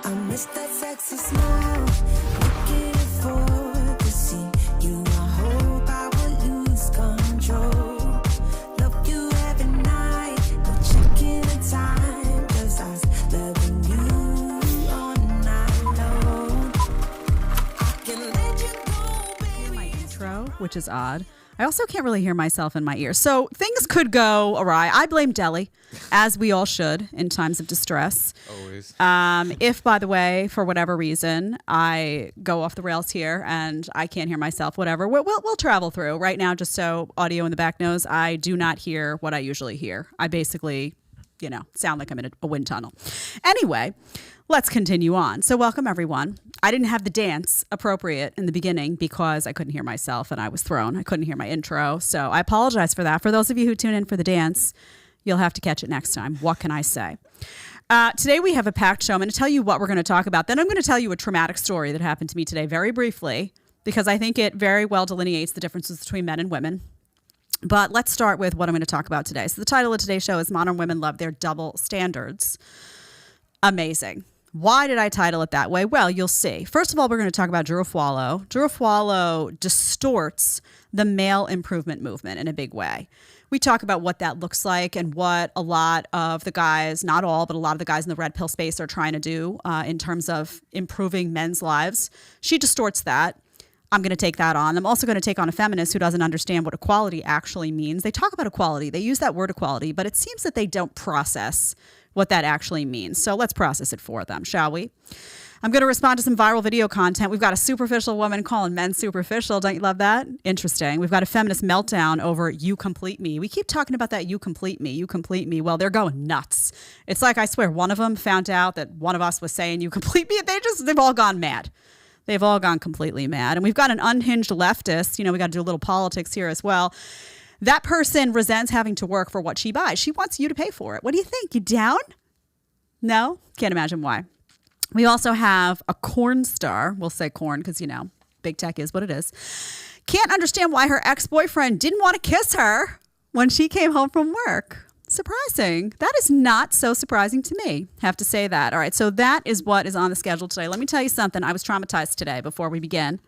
I miss that sexy smile, looking forward to see you. I hope I will lose control. Love you every night, no checking the time, 'cause I was loving you all night long. I can let you go, baby. My intro, which is odd. I also can't really hear myself in my ears. So things could go awry. I blame Deli, as we all should in times of distress. Always. If, by the way, for whatever reason, I go off the rails here and I can't hear myself, whatever, we'll travel through. Right now, just so audio in the back knows, I do not hear what I usually hear. I basically, sound like I'm in a wind tunnel. Anyway, let's continue on. So welcome, everyone. I didn't have the dance appropriate in the beginning because I couldn't hear myself and I was thrown. I couldn't hear my intro. So I apologize for that. For those of you who tune in for the dance, you'll have to catch it next time. What can I say? Today we have a packed show. I'm going to tell you what we're going to talk about. Then I'm going to tell you a traumatic story that happened to me today very briefly because I think it very well delineates the differences between men and women. But let's start with what I'm going to talk about today. So the title of today's show is Modern Women Love Their Double Standards. Amazing. Why did I title it that way? Well, you'll see. First of all, we're going to talk about Drew Afualo. Drew Afualo distorts the male improvement movement in a big way. We talk about what that looks like and what a lot of the guys, not all, but a lot of the guys in the red pill space are trying to do in terms of improving men's lives. She distorts that. I'm going to take that on. I'm also going to take on a feminist who doesn't understand what equality actually means. They talk about equality. They use that word equality, but it seems that they don't process what that actually means. So let's process it for them, shall we? I'm going to respond to some viral video content. We've got a superficial woman calling men superficial. Don't you love that? Interesting. We've got a feminist meltdown over you complete me. We keep talking about that you complete me, you complete me. Well, they're going nuts. It's like, I swear, one of them found out that one of us was saying you complete me. They've all gone mad. They've all gone completely mad. And we've got an unhinged leftist. We got to do a little politics here as well. That person resents having to work for what she buys. She wants you to pay for it. What do you think? You down? No? Can't imagine why. We also have a corn star. We'll say corn because, big tech is what it is. Can't understand why her ex-boyfriend didn't want to kiss her when she came home from work. Surprising. That is not so surprising to me. Have to say that. All right. So that is what is on the schedule today. Let me tell you something. I was traumatized today before we begin.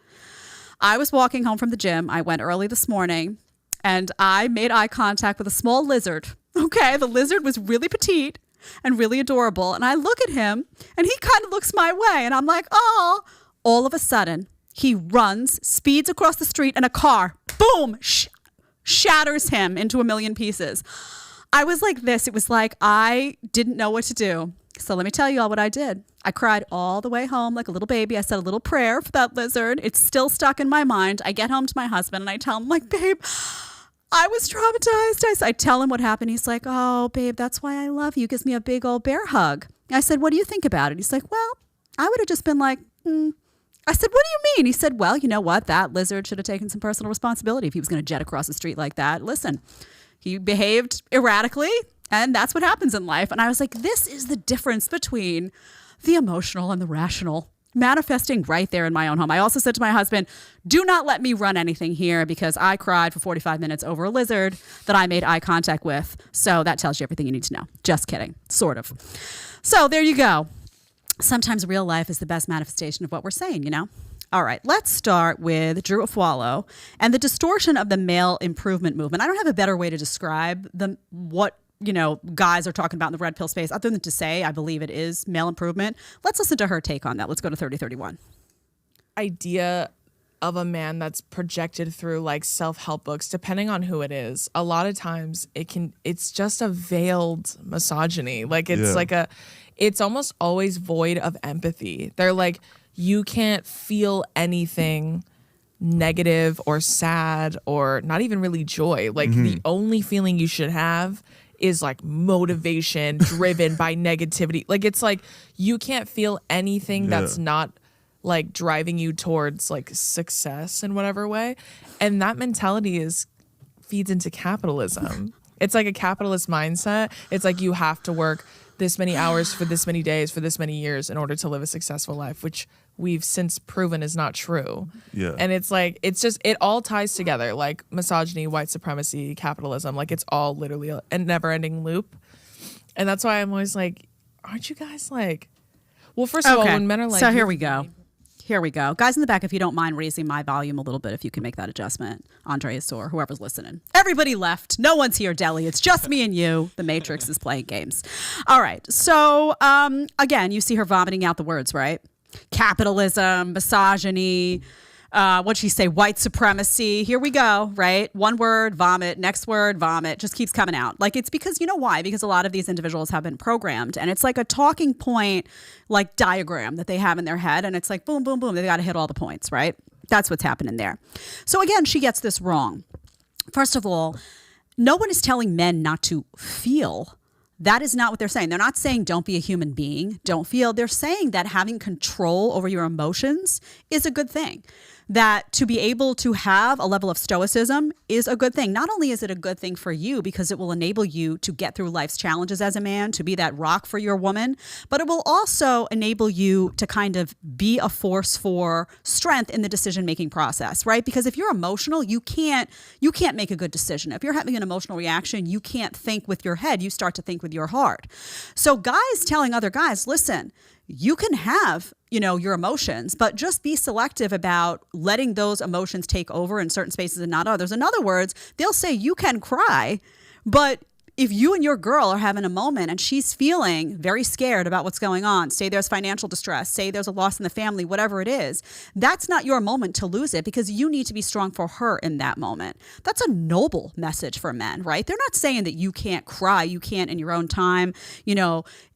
I was walking home from the gym. I went early this morning and I made eye contact with a small lizard. Okay. The lizard was really petite and really adorable. And I look at him and he kind of looks my way and I'm like, oh, all of a sudden he runs, speeds across the street and a car, boom, shatters him into a million pieces. I was like this. It was like I didn't know what to do. So let me tell you all what I did. I cried all the way home like a little baby. I said a little prayer for that lizard. It's still stuck in my mind. I get home to my husband and I tell him, like, babe, I was traumatized. I tell him what happened. He's like, oh, babe, that's why I love you. He gives me a big old bear hug. I said, what do you think about it? He's like, well, I would have just been like, I said, what do you mean? He said, well, you know what? That lizard should have taken some personal responsibility if he was going to jet across the street like that. Listen. He behaved erratically, and that's what happens in life. And I was like, this is the difference between the emotional and the rational, manifesting right there in my own home. I also said to my husband, do not let me run anything here because I cried for 45 minutes over a lizard that I made eye contact with. So that tells you everything you need to know. Just kidding, sort of. So there you go. Sometimes real life is the best manifestation of what we're saying, All right, let's start with Drew Afualo and the distortion of the male improvement movement. I don't have a better way to describe what guys are talking about in the red pill space other than to say I believe it is male improvement. Let's listen to her take on that. Let's go to 3031. Idea of a man that's projected through like self-help books, depending on who it is. A lot of times it's just a veiled misogyny. Like it's almost always void of empathy. They're like, you can't feel anything negative or sad or not even really joy. Like the only feeling you should have is like motivation driven by negativity. Like it's like you can't feel anything that's not like driving you towards like success in whatever way. And that mentality feeds into capitalism. It's like a capitalist mindset. It's like you have to work this many hours for this many days for this many years in order to live a successful life, which we've since proven is not true. Yeah. And it's like, it's just, it all ties together, like misogyny, white supremacy, capitalism, like it's all literally a never ending loop. And that's why I'm always like, aren't you guys like, well, first of all, when men are like, so here we go. Here we go. Guys in the back, if you don't mind raising my volume a little bit, if you can make that adjustment. Andreas or whoever's listening. Everybody left. No one's here, Deli. It's just me and you. The Matrix is playing games. All right. So, again, you see her vomiting out the words, right? Capitalism, misogyny, what'd she say? White supremacy. Here we go, right? One word, vomit. Next word, vomit. Just keeps coming out. Like, it's because, you know why? Because a lot of these individuals have been programmed, and it's like a talking point, like diagram that they have in their head. And it's like, boom, boom, boom. They got to hit all the points, right? That's what's happening there. So again, she gets this wrong. First of all, no one is telling men not to feel. That is not what they're saying. They're not saying don't be a human being, don't feel. They're saying that having control over your emotions is a good thing. That to be able to have a level of stoicism is a good thing. Not only is it a good thing for you because it will enable you to get through life's challenges as a man, to be that rock for your woman, but it will also enable you to kind of be a force for strength in the decision-making process, right? Because if you're emotional, you can't make a good decision. If you're having an emotional reaction, you can't think with your head. You start to think with your heart. So guys telling other guys, listen, you can have, your emotions, but just be selective about letting those emotions take over in certain spaces and not others. In other words, they'll say you can cry, but if you and your girl are having a moment and she's feeling very scared about what's going on, say there's financial distress, say there's a loss in the family, whatever it is, that's not your moment to lose it because you need to be strong for her in that moment. That's a noble message for men, right? They're not saying that you can't cry, you can't in your own time,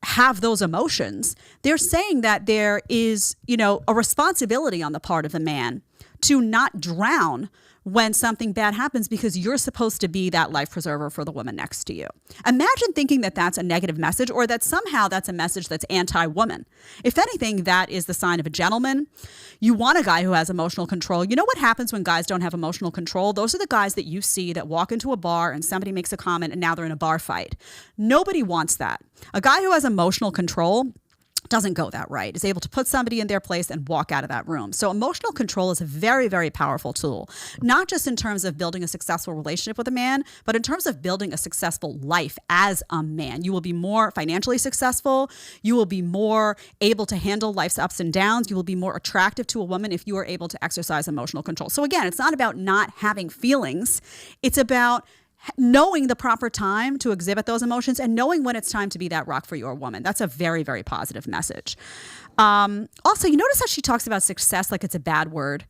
have those emotions. They're saying that there is, a responsibility on the part of the man to not drown when something bad happens because you're supposed to be that life preserver for the woman next to you. Imagine thinking that that's a negative message or that somehow that's a message that's anti-woman. If anything, that is the sign of a gentleman. You want a guy who has emotional control. You know what happens when guys don't have emotional control? Those are the guys that you see that walk into a bar and somebody makes a comment and now they're in a bar fight. Nobody wants that. A guy who has emotional control doesn't go that right, is able to put somebody in their place and walk out of that room. So emotional control is a very, very powerful tool, not just in terms of building a successful relationship with a man, but in terms of building a successful life as a man. You will be more financially successful. You will be more able to handle life's ups and downs. You will be more attractive to a woman if you are able to exercise emotional control. So again, it's not about not having feelings. It's about knowing the proper time to exhibit those emotions and knowing when it's time to be that rock for your woman. That's a very, very positive message. Also, you notice how she talks about success like it's a bad word.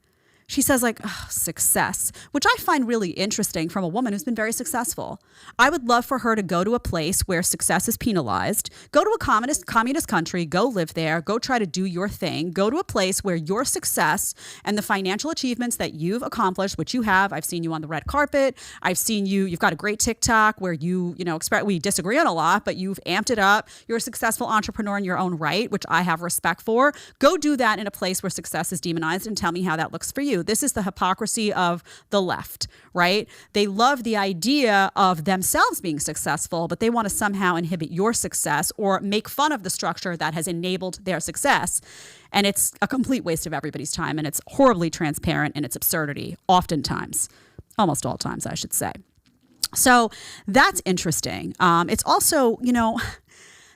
She says success, which I find really interesting from a woman who's been very successful. I would love for her to go to a place where success is penalized, go to a communist country, go live there, go try to do your thing, go to a place where your success and the financial achievements that you've accomplished, which you have, I've seen you on the red carpet, I've seen you've got a great TikTok where we disagree on a lot, but you've amped it up. You're a successful entrepreneur in your own right, which I have respect for. Go do that in a place where success is demonized and tell me how that looks for you. This is the hypocrisy of the left, right? They love the idea of themselves being successful, but they want to somehow inhibit your success or make fun of the structure that has enabled their success. And it's a complete waste of everybody's time. And it's horribly transparent in its absurdity, oftentimes, almost all times, I should say. So that's interesting. It's also,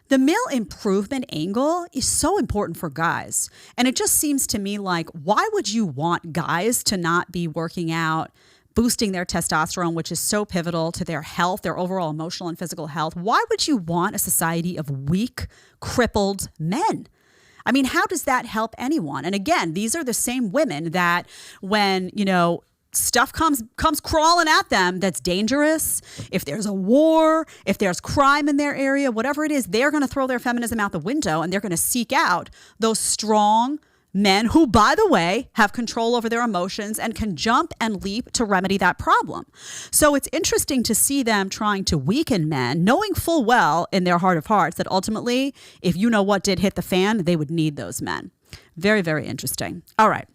the male improvement angle is so important for guys. And it just seems to me like, why would you want guys to not be working out, boosting their testosterone, which is so pivotal to their health, their overall emotional and physical health? Why would you want a society of weak, crippled men? I mean, how does that help anyone? And again, these are the same women that when, stuff comes crawling at them that's dangerous, if there's a war, if there's crime in their area, whatever it is, they're going to throw their feminism out the window and they're going to seek out those strong men who, by the way, have control over their emotions and can jump and leap to remedy that problem. So it's interesting to see them trying to weaken men, knowing full well in their heart of hearts that ultimately, if you know what did hit the fan, they would need those men. Very, very interesting. All right.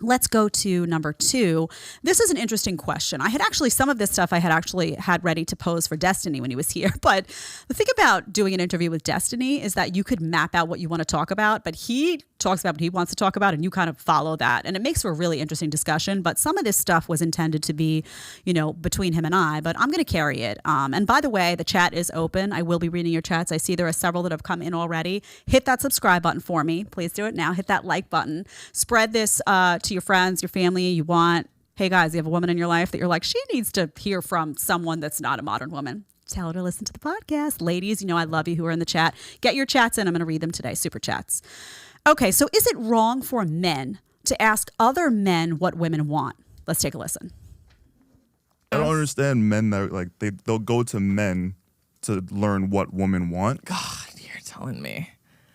Let's go to number 2. This is an interesting question. I had actually, some of this stuff I had actually had ready to pose for Destiny when he was here. But the thing about doing an interview with Destiny is that you could map out what you want to talk about, but he talks about what he wants to talk about and you kind of follow that. And it makes for a really interesting discussion. But some of this stuff was intended to be, between him and I, but I'm going to carry it. And by the way, the chat is open. I will be reading your chats. I see there are several that have come in already. Hit that subscribe button for me. Please do it now. Hit that like button. Spread this to your friends, your family. You want, hey guys, you have a woman in your life that you're like, she needs to hear from someone that's not a modern woman. Tell her to listen to the podcast. Ladies, I love you who are in the chat. Get your chats in. I'm going to read them today. Super chats. Okay, so is it wrong for men to ask other men what women want? Let's take a listen. I don't understand men that they'll go to men to learn what women want. God, you're telling me.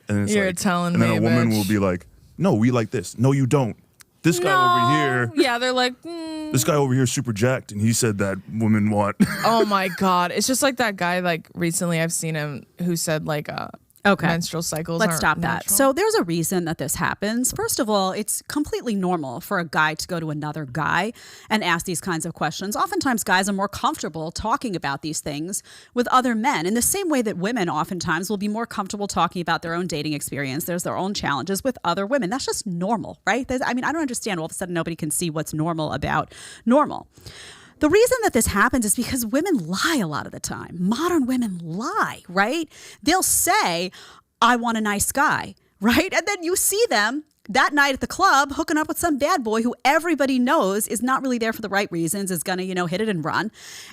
And you're telling me. And then a woman bitch. will be like, no, we like this. No, you don't. This guy over here. Yeah, they're like, This guy over here is super jacked, and he said that women want. Oh my God. It's just like that guy, recently I've seen him who said menstrual cycles. Let's stop natural. that. So there's a reason that this happens. First of all, it's completely normal for a guy to go to another guy and ask these kinds of questions. Oftentimes, guys are more comfortable talking about these things with other men in the same way that women oftentimes will be more comfortable talking about their own dating experience. There's their own challenges with other women. That's just normal, right? I don't understand all of a sudden nobody can see what's normal about normal. The reason that this happens is because women lie a lot of the time. Modern women lie, right? They'll say, I want a nice guy, right? And then you see them that night at the club hooking up with some bad boy who everybody knows is not really there for the right reasons, is going to, hit it and run.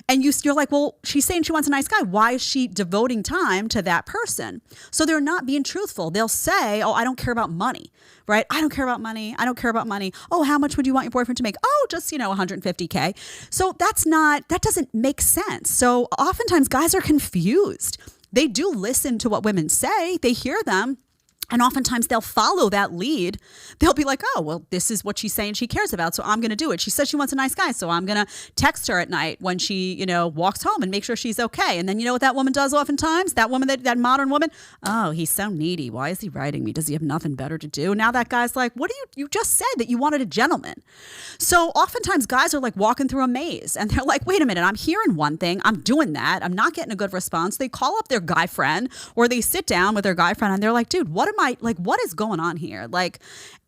And you're like, well, she's saying she wants a nice guy. Why is she devoting time to that person? So they're not being truthful. They'll say, oh, I don't care about money, right? I don't care about money. I don't care about money. Oh, how much would you want your boyfriend to make? Oh, just, $150K. So that doesn't make sense. So oftentimes guys are confused. They do listen to what women say. They hear them. And oftentimes they'll follow that lead. They'll be like, oh, well, this is what she's saying she cares about, so I'm going to do it. She says she wants a nice guy, so I'm going to text her at night when she, walks home and make sure she's okay. And then you know what that woman does oftentimes? That woman, that modern woman, oh, he's so needy. Why is he writing me? Does he have nothing better to do? Now that guy's like, what do you just said that you wanted a gentleman. So oftentimes guys are like walking through a maze and they're like, wait a minute, I'm hearing one thing. I'm doing that. I'm not getting a good response. They call up their guy friend or they sit down with their guy friend and they're like, dude, what is going on here?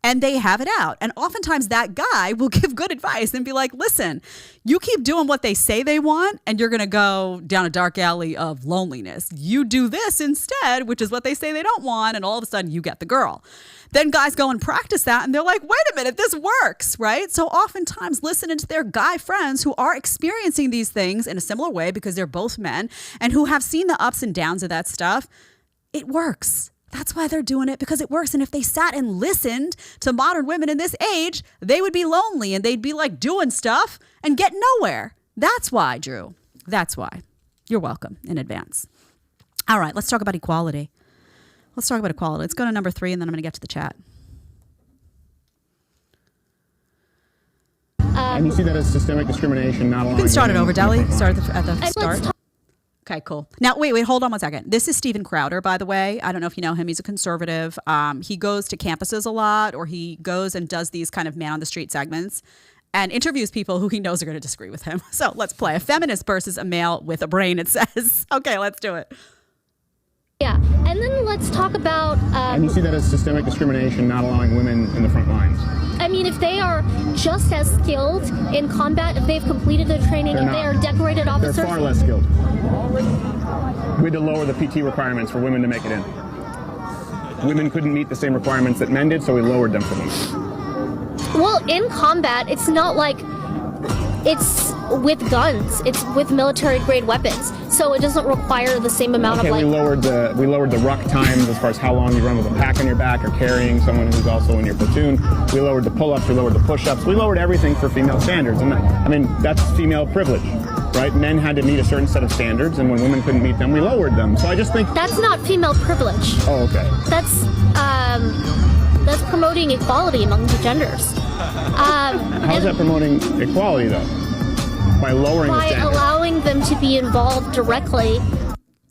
And they have it out. And oftentimes that guy will give good advice and be like, listen, you keep doing what they say they want and you're going to go down a dark alley of loneliness. You do this instead, which is what they say they don't want. And all of a sudden you get the girl. Then guys go and practice that and they're like, wait a minute, this works, right? So oftentimes listening to their guy friends who are experiencing these things in a similar way because they're both men and who have seen the ups and downs of that stuff, it works. That's why they're doing it, because it works. And if they sat and listened to modern women in this age, they would be lonely and they'd be doing stuff and get nowhere. That's why, Drew. That's why. You're welcome in advance. All right, let's talk about equality. Let's talk about equality. Let's go to number 3 and then I'm going to get to the chat. And you see that as systemic discrimination, not allowing... You can start it over, Deli. Start at the Let's start. Okay, cool. Now, wait, hold on one second. This is Steven Crowder, by the way. I don't know if you know him. He's a conservative. He goes to campuses a lot, or he goes and does these kind of man on the street segments and interviews people who he knows are going to disagree with him. So let's play a feminist versus a male with a brain, it says. Okay, let's do it. Yeah, and then let's talk about... and you see that as systemic discrimination, not allowing women in the front lines. I mean, if they are just as skilled in combat, if they've completed their training, if they are decorated officers... They're far less skilled. We had to lower the PT requirements for women to make it in. Women couldn't meet the same requirements that men did, so we lowered them for them. Well, in combat, it's not like it's with guns. It's with military-grade weapons, so it doesn't require the same amount of we lowered the ruck times as far as how long you run with a pack on your back or carrying someone who's also in your platoon. We lowered the pull-ups. We lowered the push-ups. We lowered everything for female standards, and I mean that's female privilege, right? Men had to meet a certain set of standards, and when women couldn't meet them, we lowered them. So I just think that's not female privilege. Oh, okay. That's promoting equality among the genders. How is that promoting equality, though? By lowering the standards? By allowing them to be involved directly.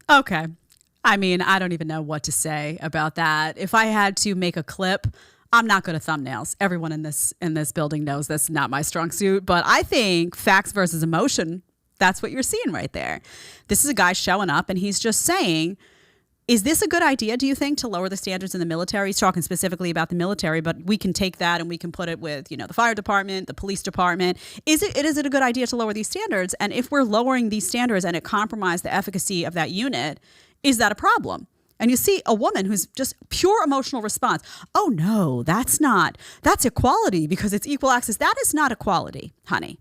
Okay. I mean, I don't even know what to say about that. If I had to make a clip I'm not good at thumbnails. Everyone in this building knows that's not my strong suit, but I think facts versus emotion, that's what you're seeing right there. This is a guy showing up and he's just saying, is this a good idea, do you think, to lower the standards in the military? He's talking specifically about the military, but we can take that and we can put it with, the fire department, the police department. Is it a good idea to lower these standards? And if we're lowering these standards and it compromises the efficacy of that unit, is that a problem? And you see a woman who's just pure emotional response. Oh, no, that's equality because it's equal access. That is not equality, honey.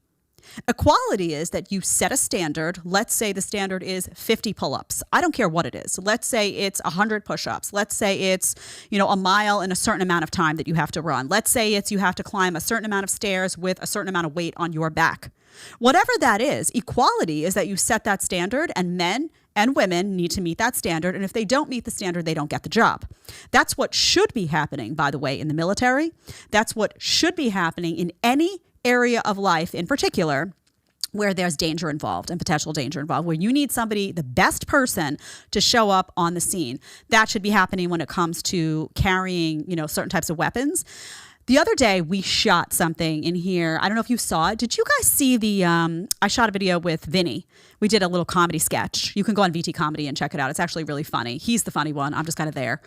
Equality is that you set a standard. Let's say the standard is 50 pull-ups. I don't care what it is. Let's say it's 100 push-ups. Let's say it's, a mile in a certain amount of time that you have to run. Let's say it's you have to climb a certain amount of stairs with a certain amount of weight on your back. Whatever that is, equality is that you set that standard and men and women need to meet that standard. And if they don't meet the standard, they don't get the job. That's what should be happening, by the way, in the military. That's what should be happening in any area of life in particular where there's danger involved and potential danger involved, where you need somebody, the best person, to show up on the scene. That should be happening when it comes to carrying, certain types of weapons. The other day, we shot something in here. I don't know if you saw it. Did you guys see I shot a video with Vinny. We did a little comedy sketch. You can go on VT Comedy and check it out. It's actually really funny. He's the funny one. I'm just kind of there.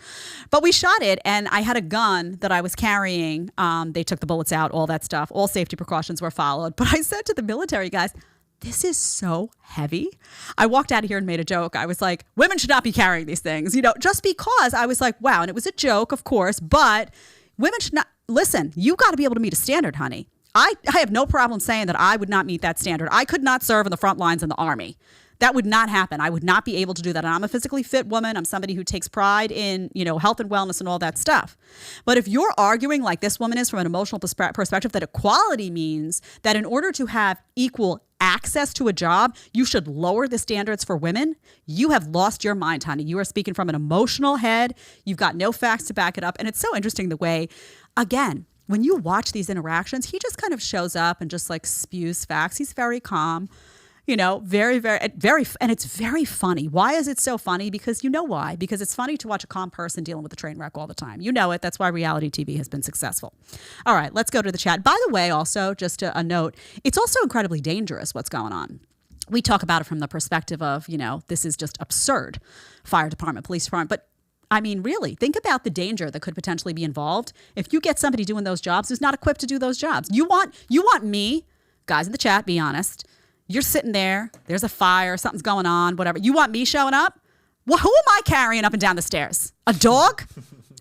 But we shot it, and I had a gun that I was carrying. They took the bullets out, all that stuff. All safety precautions were followed. But I said to the military guys, this is so heavy. I walked out of here and made a joke. I was like, women should not be carrying these things, just because I was like, wow. And it was a joke, of course, but women should not. Listen, you got to be able to meet a standard, honey. I have no problem saying that I would not meet that standard. I could not serve in the front lines in the Army. That would not happen. I would not be able to do that. And I'm a physically fit woman. I'm somebody who takes pride in, health and wellness and all that stuff. But if you're arguing like this woman is from an emotional perspective, that equality means that in order to have equal access to a job, you should lower the standards for women, you have lost your mind, honey. You are speaking from an emotional head. You've got no facts to back it up. And it's so interesting the way, again, when you watch these interactions, he just kind of shows up and just like spews facts. He's very calm, very, very, and it's very funny. Why is it so funny? Because you know why? Because it's funny to watch a calm person dealing with a train wreck all the time. You know it. That's why reality TV has been successful. All right, let's go to the chat. By the way, also, just a note, it's also incredibly dangerous what's going on. We talk about it from the perspective of, this is just absurd. Fire department, police department, but I mean, really, think about the danger that could potentially be involved if you get somebody doing those jobs who's not equipped to do those jobs. You want me, guys in the chat, be honest. You're sitting there, there's a fire, something's going on, whatever. You want me showing up? Well, who am I carrying up and down the stairs? A dog?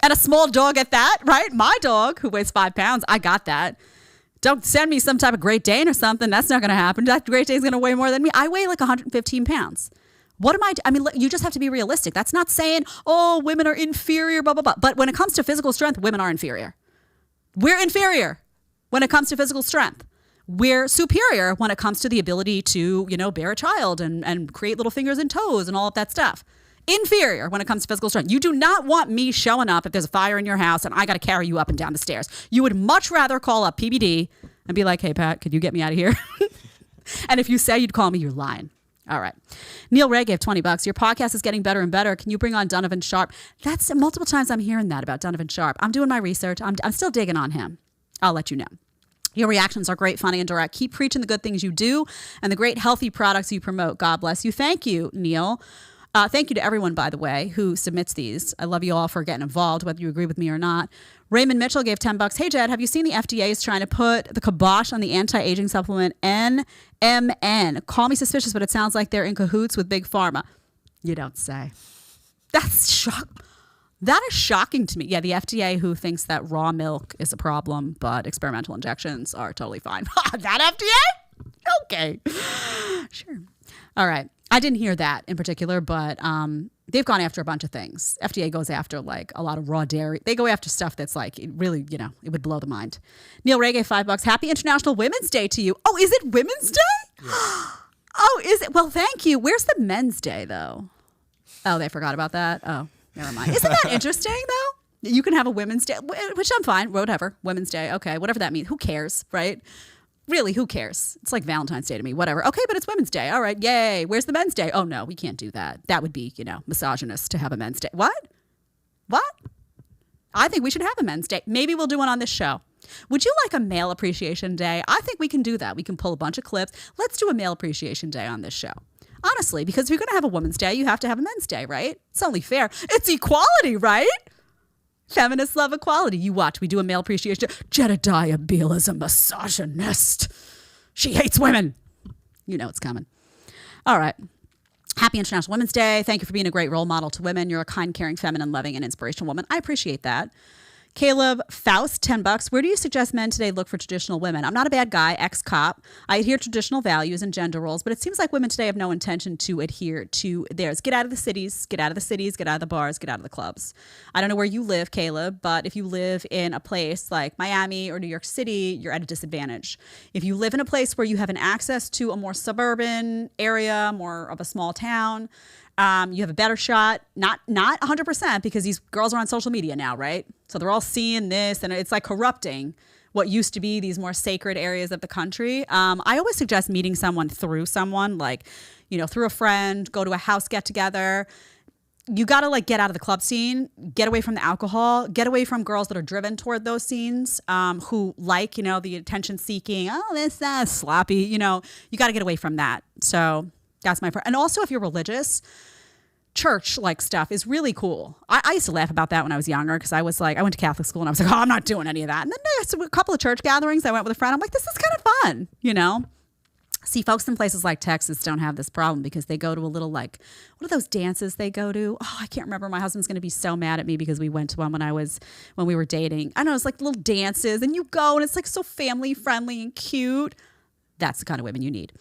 And a small dog at that, right? My dog, who weighs 5 pounds, I got that. Don't send me some type of Great Dane or something. That's not going to happen. That Great Dane's going to weigh more than me. I weigh like 115 pounds. What am I mean, you just have to be realistic. That's not saying, oh, women are inferior, blah, blah, blah. But when it comes to physical strength, women are inferior. We're inferior when it comes to physical strength. We're superior when it comes to the ability to, bear a child and create little fingers and toes and all of that stuff. Inferior when it comes to physical strength. You do not want me showing up if there's a fire in your house and I got to carry you up and down the stairs. You would much rather call up PBD and be like, hey, Pat, could you get me out of here? And if you say you'd call me, you're lying. All right. Neil Ray gave $20. Your podcast is getting better and better. Can you bring on Donovan Sharp? That's multiple times I'm hearing that about Donovan Sharp. I'm doing my research. I'm still digging on him. I'll let you know. Your reactions are great, funny, and direct. Keep preaching the good things you do and the great healthy products you promote. God bless you. Thank you, Neil. Thank you to everyone, by the way, who submits these. I love you all for getting involved, whether you agree with me or not. Raymond Mitchell gave $10. Hey, Jed, have you seen the FDA is trying to put the kibosh on the anti-aging supplement NMN? Call me suspicious, but it sounds like they're in cahoots with Big Pharma. You don't say. That is shocking to me. Yeah, the FDA, who thinks that raw milk is a problem, but experimental injections are totally fine. That FDA? Okay. Sure. All right. I didn't hear that in particular, but they've gone after a bunch of things. FDA goes after like a lot of raw dairy. They go after stuff that's like, it really, it would blow the mind. Neil Ray gave $5. Happy International Women's Day to you. Oh, is it Women's Day? Yeah. Oh, is it? Well, thank you. Where's the Men's Day, though? Oh, they forgot about that? Oh, never mind. Isn't that interesting, though? You can have a Women's Day, which I'm fine. Whatever. Women's Day. Okay. Whatever that means. Who cares, right? Really, who cares? It's like Valentine's Day to me. Whatever. Okay, but it's Women's Day. All right. Yay. Where's the Men's Day? Oh, no, we can't do that. That would be, misogynist to have a Men's Day. What? I think we should have a men's day. Maybe we'll do one on this show. Would you like a male appreciation day? I think we can do that. We can pull a bunch of clips. Let's do a male appreciation day on this show. Honestly, because if you're going to have a women's day, you have to have a men's day, right? It's only fair. It's equality, right? Feminists love equality. You watch. We do a male appreciation day. Jedediah Bila is a misogynist. She hates women. You know it's coming. All right. Happy International Women's Day. Thank you for being a great role model to women. You're a kind, caring, feminine, loving, and inspirational woman. I appreciate that. Caleb Faust, $10. Where do you suggest men today look for traditional women? I'm not a bad guy, ex-cop. I adhere to traditional values and gender roles, but it seems like women today have no intention to adhere to theirs. Get out of the cities, get out of the cities, get out of the bars, get out of the clubs. I don't know where you live, Caleb, but if you live in a place like Miami or New York City, you're at a disadvantage. If you live in a place where you have an access to a more suburban area, more of a small town, you have a better shot, not 100%, because these girls are on social media now, right? So they're all seeing this, and it's like corrupting what used to be these more sacred areas of the country. I always suggest meeting someone through someone, like, through a friend, go to a house get together. You got to like get out of the club scene, get away from the alcohol, get away from girls that are driven toward those scenes, who like, the attention seeking, this sloppy, you got to get away from that. So that's my part. And also if you're religious, church like stuff is really cool. I used to laugh about that when I was younger, because I was like, I went to Catholic school and I was like, I'm not doing any of that. And then there's a couple of church gatherings. I went with a friend. I'm like, this is kind of fun, See, folks in places like Texas don't have this problem, because they go to a little, like, what are those dances they go to? Oh, I can't remember. My husband's going to be so mad at me because we went to one when we were dating. I don't know, it's like little dances, and you go and it's like so family friendly and cute. That's the kind of women you need.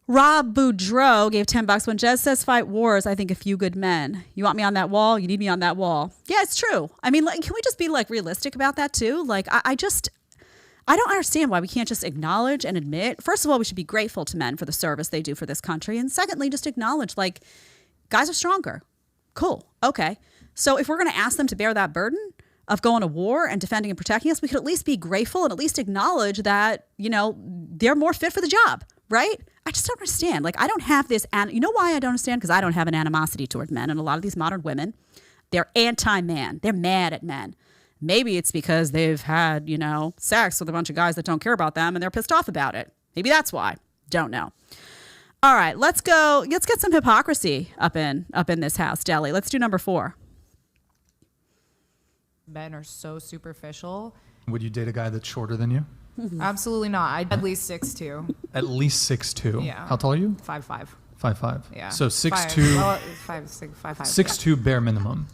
Rob Boudreau gave $10. When Jez says fight wars, I think a few good men. You want me on that wall? You need me on that wall. Yeah, it's true. I mean, like, can we just be like realistic about that too? Like, I don't understand why we can't just acknowledge and admit. First of all, we should be grateful to men for the service they do for this country. And secondly, just acknowledge, like, guys are stronger. Cool. Okay. So if we're going to ask them to bear that burden of going to war and defending and protecting us, we could at least be grateful and at least acknowledge that, they're more fit for the job, right? I just don't understand. Like, I don't have this, and you know why I don't understand? Because I don't have an animosity toward men. And a lot of these modern women, they're anti-man. They're mad at men. Maybe it's because they've had, sex with a bunch of guys that don't care about them and they're pissed off about it. Maybe that's why. Don't know. All right, let's go. Let's get some hypocrisy up in this house, Deli. Let's do number 4. Men are so superficial. Would you date a guy that's shorter than you? Absolutely not. I'd at least 6'2". At least 6'2". Yeah. How tall are you? 5'5". 5'5". Yeah. So 6'2". Well, 5'6", 5'5". 6'2" bare minimum.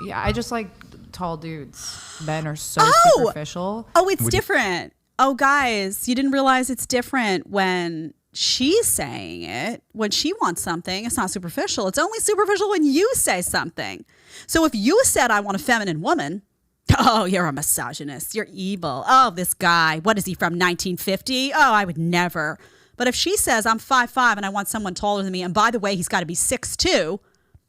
Yeah, I just like tall dudes. Men are so superficial. Oh, it's different. Oh, guys, you didn't realize it's different when she's saying it. When she wants something, it's not superficial. It's only superficial when you say something. So if you said, I want a feminine woman, oh, you're a misogynist. You're evil. Oh, this guy, what is he, from 1950? Oh, I would never. But if she says, I'm 5'5" and I want someone taller than me, and by the way, he's got to be 6'2",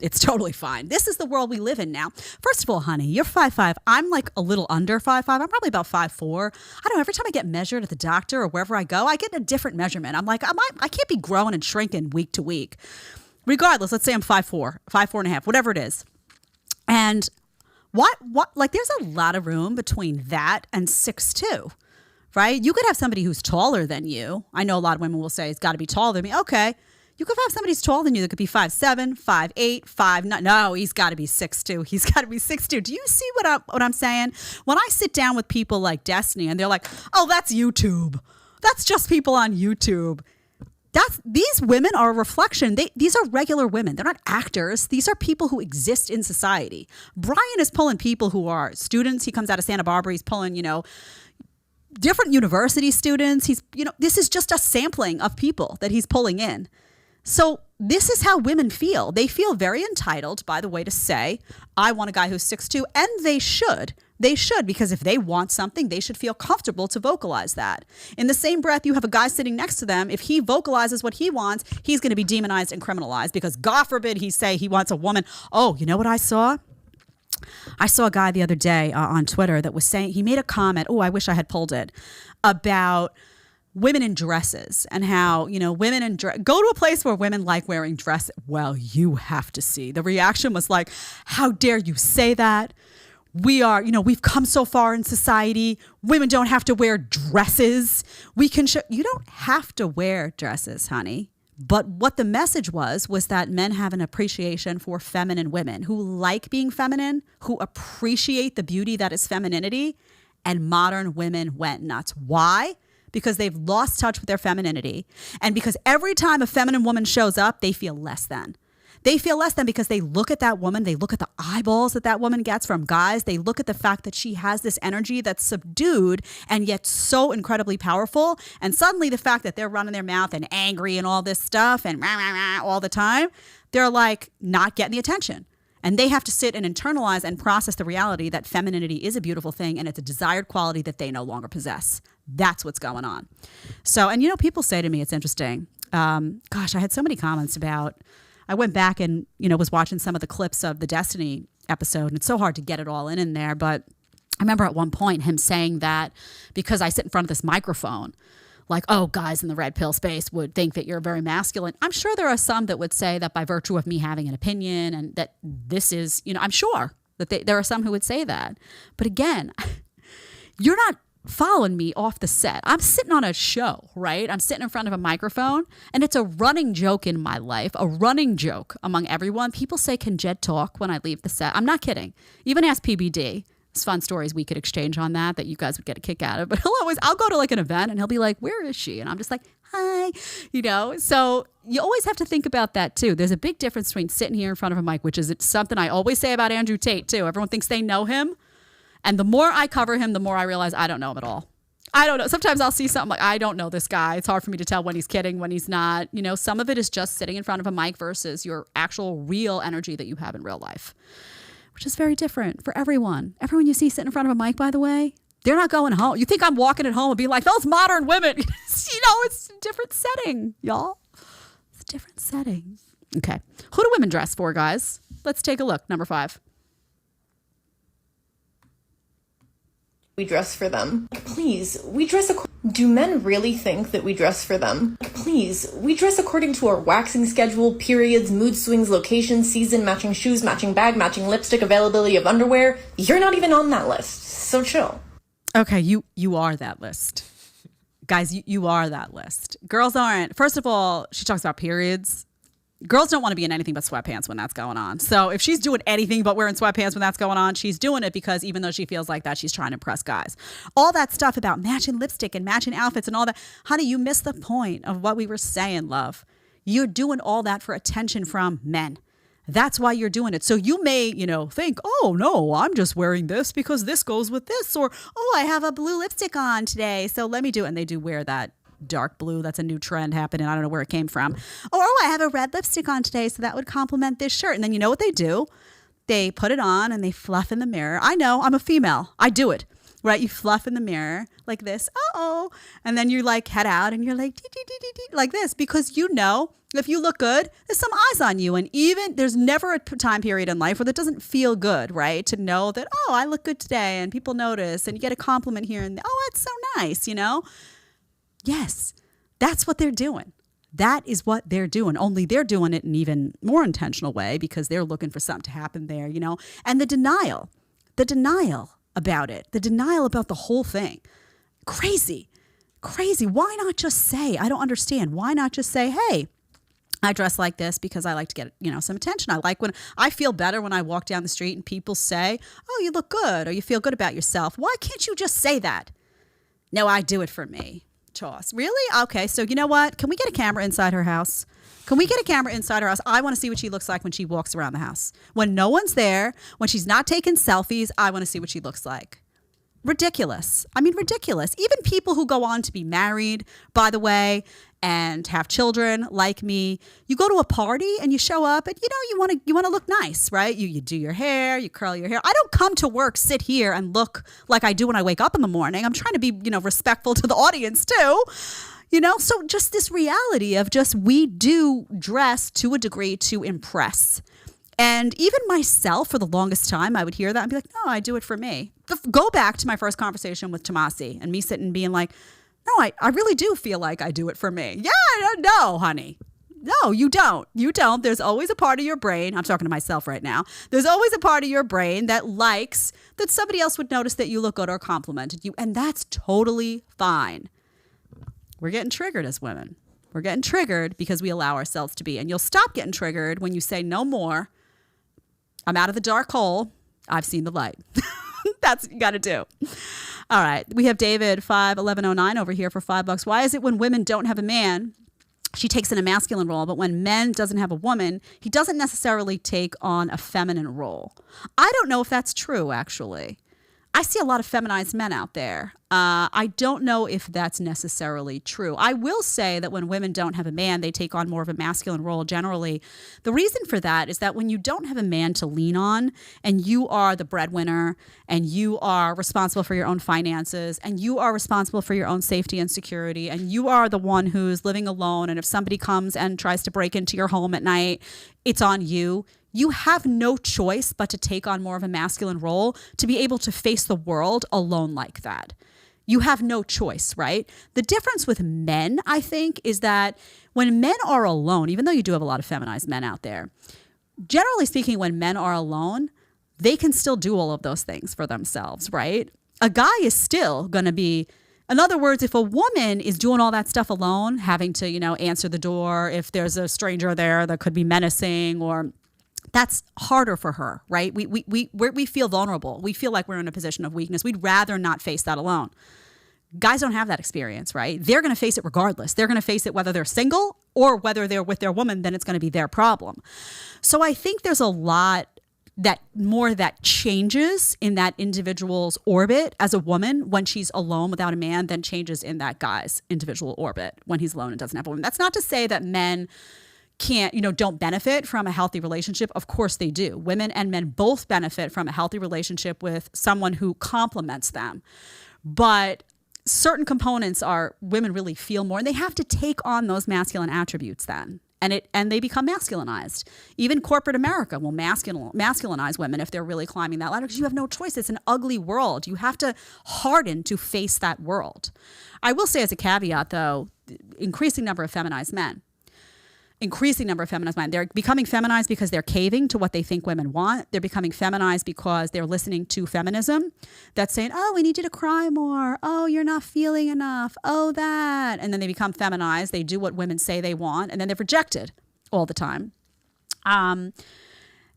it's totally fine. This is the world we live in now. First of all, honey, you're 5'5". I'm like a little under 5'5". I'm probably about 5'4". I don't know, every time I get measured at the doctor or wherever I go, I get a different measurement. I'm like, I can't be growing and shrinking week to week. Regardless, let's say I'm 5'4", 5'4.5", whatever it is. And what, like, there's a lot of room between that and 6'2", right? You could have somebody who's taller than you. I know a lot of women will say it's got to be taller than me. Okay. You could have somebody who's taller than you that could be 5'7", 5'8", 5'9". No, he's got to be 6'2". He's got to be 6'2". Do you see what I'm saying? When I sit down with people like Destiny and they're like, oh, that's YouTube. That's just people on YouTube. These women are a reflection. These are regular women. They're not actors. These are people who exist in society. Brian is pulling people who are students. He comes out of Santa Barbara. He's pulling, different university students. This is just a sampling of people that he's pulling in. So this is how women feel. They feel very entitled, by the way, to say, I want a guy who's 6'2", and they should. They should, because if they want something, they should feel comfortable to vocalize that. In the same breath, you have a guy sitting next to them. If he vocalizes what he wants, he's going to be demonized and criminalized, because God forbid he say he wants a woman. Oh, you know what I saw? I saw a guy the other day on Twitter that was saying, he made a comment, oh, I wish I had pulled it, about women in dresses and how, women go to a place where women like wearing dresses. Well, you have to see. The reaction was like, how dare you say that? we've come so far in society. Women don't have to wear dresses. We can show, you don't have to wear dresses, honey. But what the message was that men have an appreciation for feminine women who like being feminine, who appreciate the beauty that is femininity, and modern women went nuts. Why? Because they've lost touch with their femininity. And because every time a feminine woman shows up, they feel less than. They feel less than because they look at that woman, they look at the eyeballs that woman gets from guys, they look at the fact that she has this energy that's subdued and yet so incredibly powerful. And suddenly the fact that they're running their mouth and angry and all this stuff and rah, rah, rah, all the time, they're like not getting the attention. And they have to sit and internalize and process the reality that femininity is a beautiful thing and it's a desired quality that they no longer possess. That's what's going on. So, and people say to me, it's interesting. Gosh, I had so many comments about, I went back and, was watching some of the clips of the Destiny episode, and it's so hard to get it all in there. But I remember at one point him saying that because I sit in front of this microphone, like, oh, guys in the red pill space would think that you're very masculine. I'm sure there are some that would say that by virtue of me having an opinion and that this is, I'm sure that there are some who would say that. But again, you're not following me off the set. I'm sitting on a show, right? I'm sitting in front of a microphone, and it's a running joke in my life, a running joke among everyone. People say, can Jed talk when I leave the set? I'm not kidding. Even ask PBD. It's fun stories we could exchange on that you guys would get a kick out of. But I'll go to like an event and he'll be like, where is she? And I'm just like, hi, So you always have to think about that too. There's a big difference between sitting here in front of a mic, which is something I always say about Andrew Tate too. Everyone thinks they know him. And the more I cover him, the more I realize I don't know him at all. I don't know. Sometimes I'll see something like, I don't know this guy. It's hard for me to tell when he's kidding, when he's not. Some of it is just sitting in front of a mic versus your actual real energy that you have in real life, which is very different for everyone. Everyone you see sitting in front of a mic, by the way, they're not going home. You think I'm walking at home and being like, those modern women. It's a different setting, y'all. It's a different setting. Okay. Who do women dress for, guys? Let's take a look. Number 5. We dress for them. Please, we dress do men really think that we dress for them? Please, we dress according to our waxing schedule, periods, mood swings, location, season, matching shoes, matching bag, matching lipstick, availability of underwear. You're not even on that list, so chill. Okay, you are that list. Guys, you are that list. Girls aren't. First of all, she talks about periods. Girls don't want to be in anything but sweatpants when that's going on. So if she's doing anything but wearing sweatpants when that's going on, she's doing it because even though she feels like that, she's trying to impress guys. All that stuff about matching lipstick and matching outfits and all that. Honey, you missed the point of what we were saying, love. You're doing all that for attention from men. That's why you're doing it. So you may, think, oh, no, I'm just wearing this because this goes with this. Or, oh, I have a blue lipstick on today, so let me do it. And they do wear that dark blue. That's a new trend happening. I don't know where it came from. Or, oh, I have a red lipstick on today, so that would complement this shirt. And then you know what they do? They put it on and they fluff in the mirror. I know, I'm a female. I do it. Right? You fluff in the mirror like this. Uh-oh. And then you like head out and you're like, dee, dee, dee, dee, dee, like this, because if you look good, there's some eyes on you. And even there's never a time period in life where that doesn't feel good, right? To know that, oh, I look good today and people notice and you get a compliment here and oh, that's so nice, Yes, that's what they're doing. That is what they're doing. Only they're doing it in an even more intentional way because they're looking for something to happen there, And the denial about it, the denial about the whole thing. Crazy. Why not just say, I don't understand. Why not just say, hey, I dress like this because I like to get, some attention. I feel better when I walk down the street and people say, oh, you look good or you feel good about yourself. Why can't you just say that? No, I do it for me. Toss. Really? Okay. So you know what? Can we get a camera inside her house? I want to see what she looks like when she walks around the house. When no one's there, when she's not taking selfies, I want to see what she looks like. Ridiculous. Ridiculous. Even people who go on to be married, by the way, and have children like me, you go to a party and you show up and you want to look nice, right? You do your hair, you curl your hair. I don't come to work, sit here and look like I do when I wake up in the morning. I'm trying to be, respectful to the audience too. So just this reality of we do dress to a degree to impress. And even myself, for the longest time, I would hear that and be like, no, I do it for me. Go back to my first conversation with Tomasi and me sitting being like, no, I really do feel like I do it for me. Yeah, no, honey. No, you don't. You don't. There's always a part of your brain. I'm talking to myself right now. There's always a part of your brain that likes that somebody else would notice that you look good or complimented you. And that's totally fine. We're getting triggered as women. We're getting triggered because we allow ourselves to be. And you'll stop getting triggered when you say no more. I'm out of the dark hole. I've seen the light. That's what you got to do. All right. We have David 51109 over here for $5. Why is it when women don't have a man, she takes in a masculine role, but when men doesn't have a woman, he doesn't necessarily take on a feminine role? I don't know if that's true, actually. I see a lot of feminized men out there. I don't know if that's necessarily true. I will say that when women don't have a man, they take on more of a masculine role generally. The reason for that is that when you don't have a man to lean on and you are the breadwinner and you are responsible for your own finances and you are responsible for your own safety and security and you are the one who's living alone, and if somebody comes and tries to break into your home at night, it's on you. You have no choice but to take on more of a masculine role to be able to face the world alone like that. You have no choice, right? The difference with men, I think, is that when men are alone, even though you do have a lot of feminized men out there, generally speaking, when men are alone, they can still do all of those things for themselves, right? A guy is still going to be, in other words, if a woman is doing all that stuff alone, having to, answer the door, if there's a stranger there that could be menacing, or that's harder for her, right? We feel vulnerable. We feel like we're in a position of weakness. We'd rather not face that alone. Guys don't have that experience, right? They're going to face it regardless. They're going to face it whether they're single or whether they're with their woman, then it's going to be their problem. So I think there's a lot that changes in that individual's orbit as a woman when she's alone without a man than changes in that guy's individual orbit when he's alone and doesn't have a woman. That's not to say that men don't benefit from a healthy relationship. Of course they do. Women and men both benefit from a healthy relationship with someone who complements them. But certain components are women really feel more, and they have to take on those masculine attributes then. And they become masculinized. Even corporate America will masculinize women if they're really climbing that ladder, because you have no choice. It's an ugly world. You have to harden to face that world. I will say as a caveat, though, increasing number of feminized men. They're becoming feminized because they're caving to what they think women want. They're becoming feminized because they're listening to feminism that's saying, oh, we need you to cry more. Oh, you're not feeling enough. Oh, that. And then they become feminized. They do what women say they want, and then they're rejected all the time.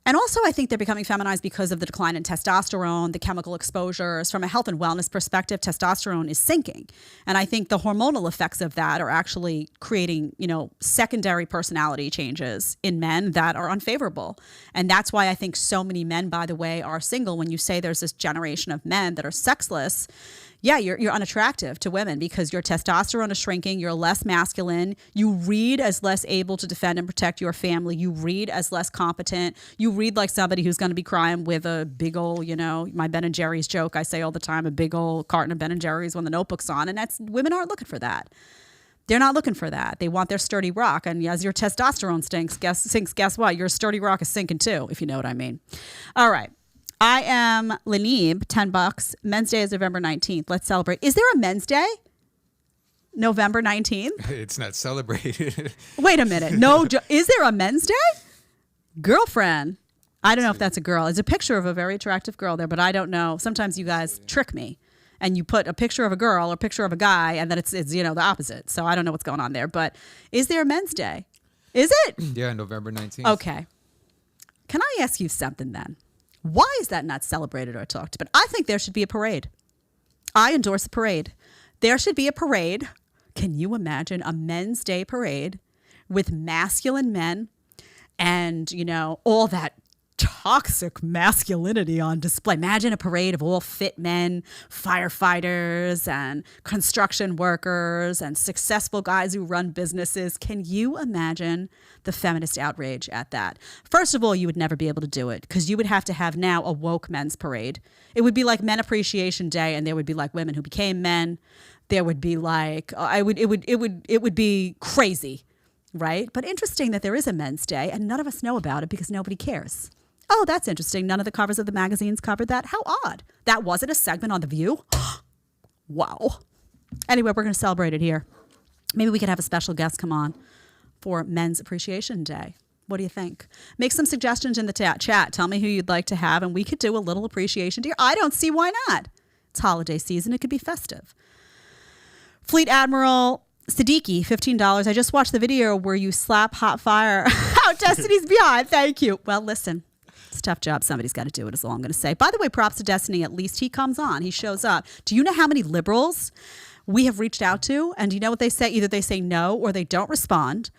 And also, I think they're becoming feminized because of the decline in testosterone, the chemical exposures. From a health and wellness perspective, testosterone is sinking. And I think the hormonal effects of that are actually creating, secondary personality changes in men that are unfavorable. And that's why I think so many men, by the way, are single. When you say there's this generation of men that are sexless, yeah, you're unattractive to women because your testosterone is shrinking. You're less masculine. You read as less able to defend and protect your family. You read as less competent. You read like somebody who's going to be crying with a big old, my Ben and Jerry's joke. I say all the time, a big old carton of Ben and Jerry's when the notebook's on. And women aren't looking for that. They're not looking for that. They want their sturdy rock. And as your testosterone sinks, guess what? Your sturdy rock is sinking too, if you know what I mean. All right. I am Lanib, $10. Men's Day is November 19th. Let's celebrate. Is there a Men's Day? November 19th? It's not celebrated. Wait a minute. Is there a Men's Day? Girlfriend. I don't know if that's a girl. It's a picture of a very attractive girl there, but I don't know. Sometimes you guys trick me and you put a picture of a girl or a picture of a guy and then it's the opposite. So I don't know what's going on there. But is there a Men's Day? Is it? Yeah, November 19th. Okay. Can I ask you something then? Why is that not celebrated or talked about? I think there should be a parade. I endorse a parade. There should be a parade. Can you imagine a Men's Day parade with masculine men and, all that toxic masculinity on display? Imagine a parade of all fit men, firefighters and construction workers and successful guys who run businesses. Can you imagine the feminist outrage at that? First of all, you would never be able to do it because you would have to have now a woke men's parade. It would be like Men Appreciation Day, and there would be like women who became men. There would be like it would be crazy, right? But interesting that there is a Men's Day and none of us know about it because nobody cares. Oh, that's interesting. None of the covers of the magazines covered that. How odd. That wasn't a segment on The View. Wow. Anyway, we're going to celebrate it here. Maybe we could have a special guest come on for Men's Appreciation Day. What do you think? Make some suggestions in the chat. Tell me who you'd like to have, and we could do a little appreciation day. I don't see why not. It's holiday season. It could be festive. Fleet Admiral Siddiqui, $15. I just watched the video where you slap hot fire out Destiny's behind. Thank you. Well, listen, it's a tough job. Somebody's got to do it is all I'm going to say. By the way, props to Destiny. At least he comes on. He shows up. Do you know how many liberals we have reached out to? And do you know what they say? Either they say no or they don't respond.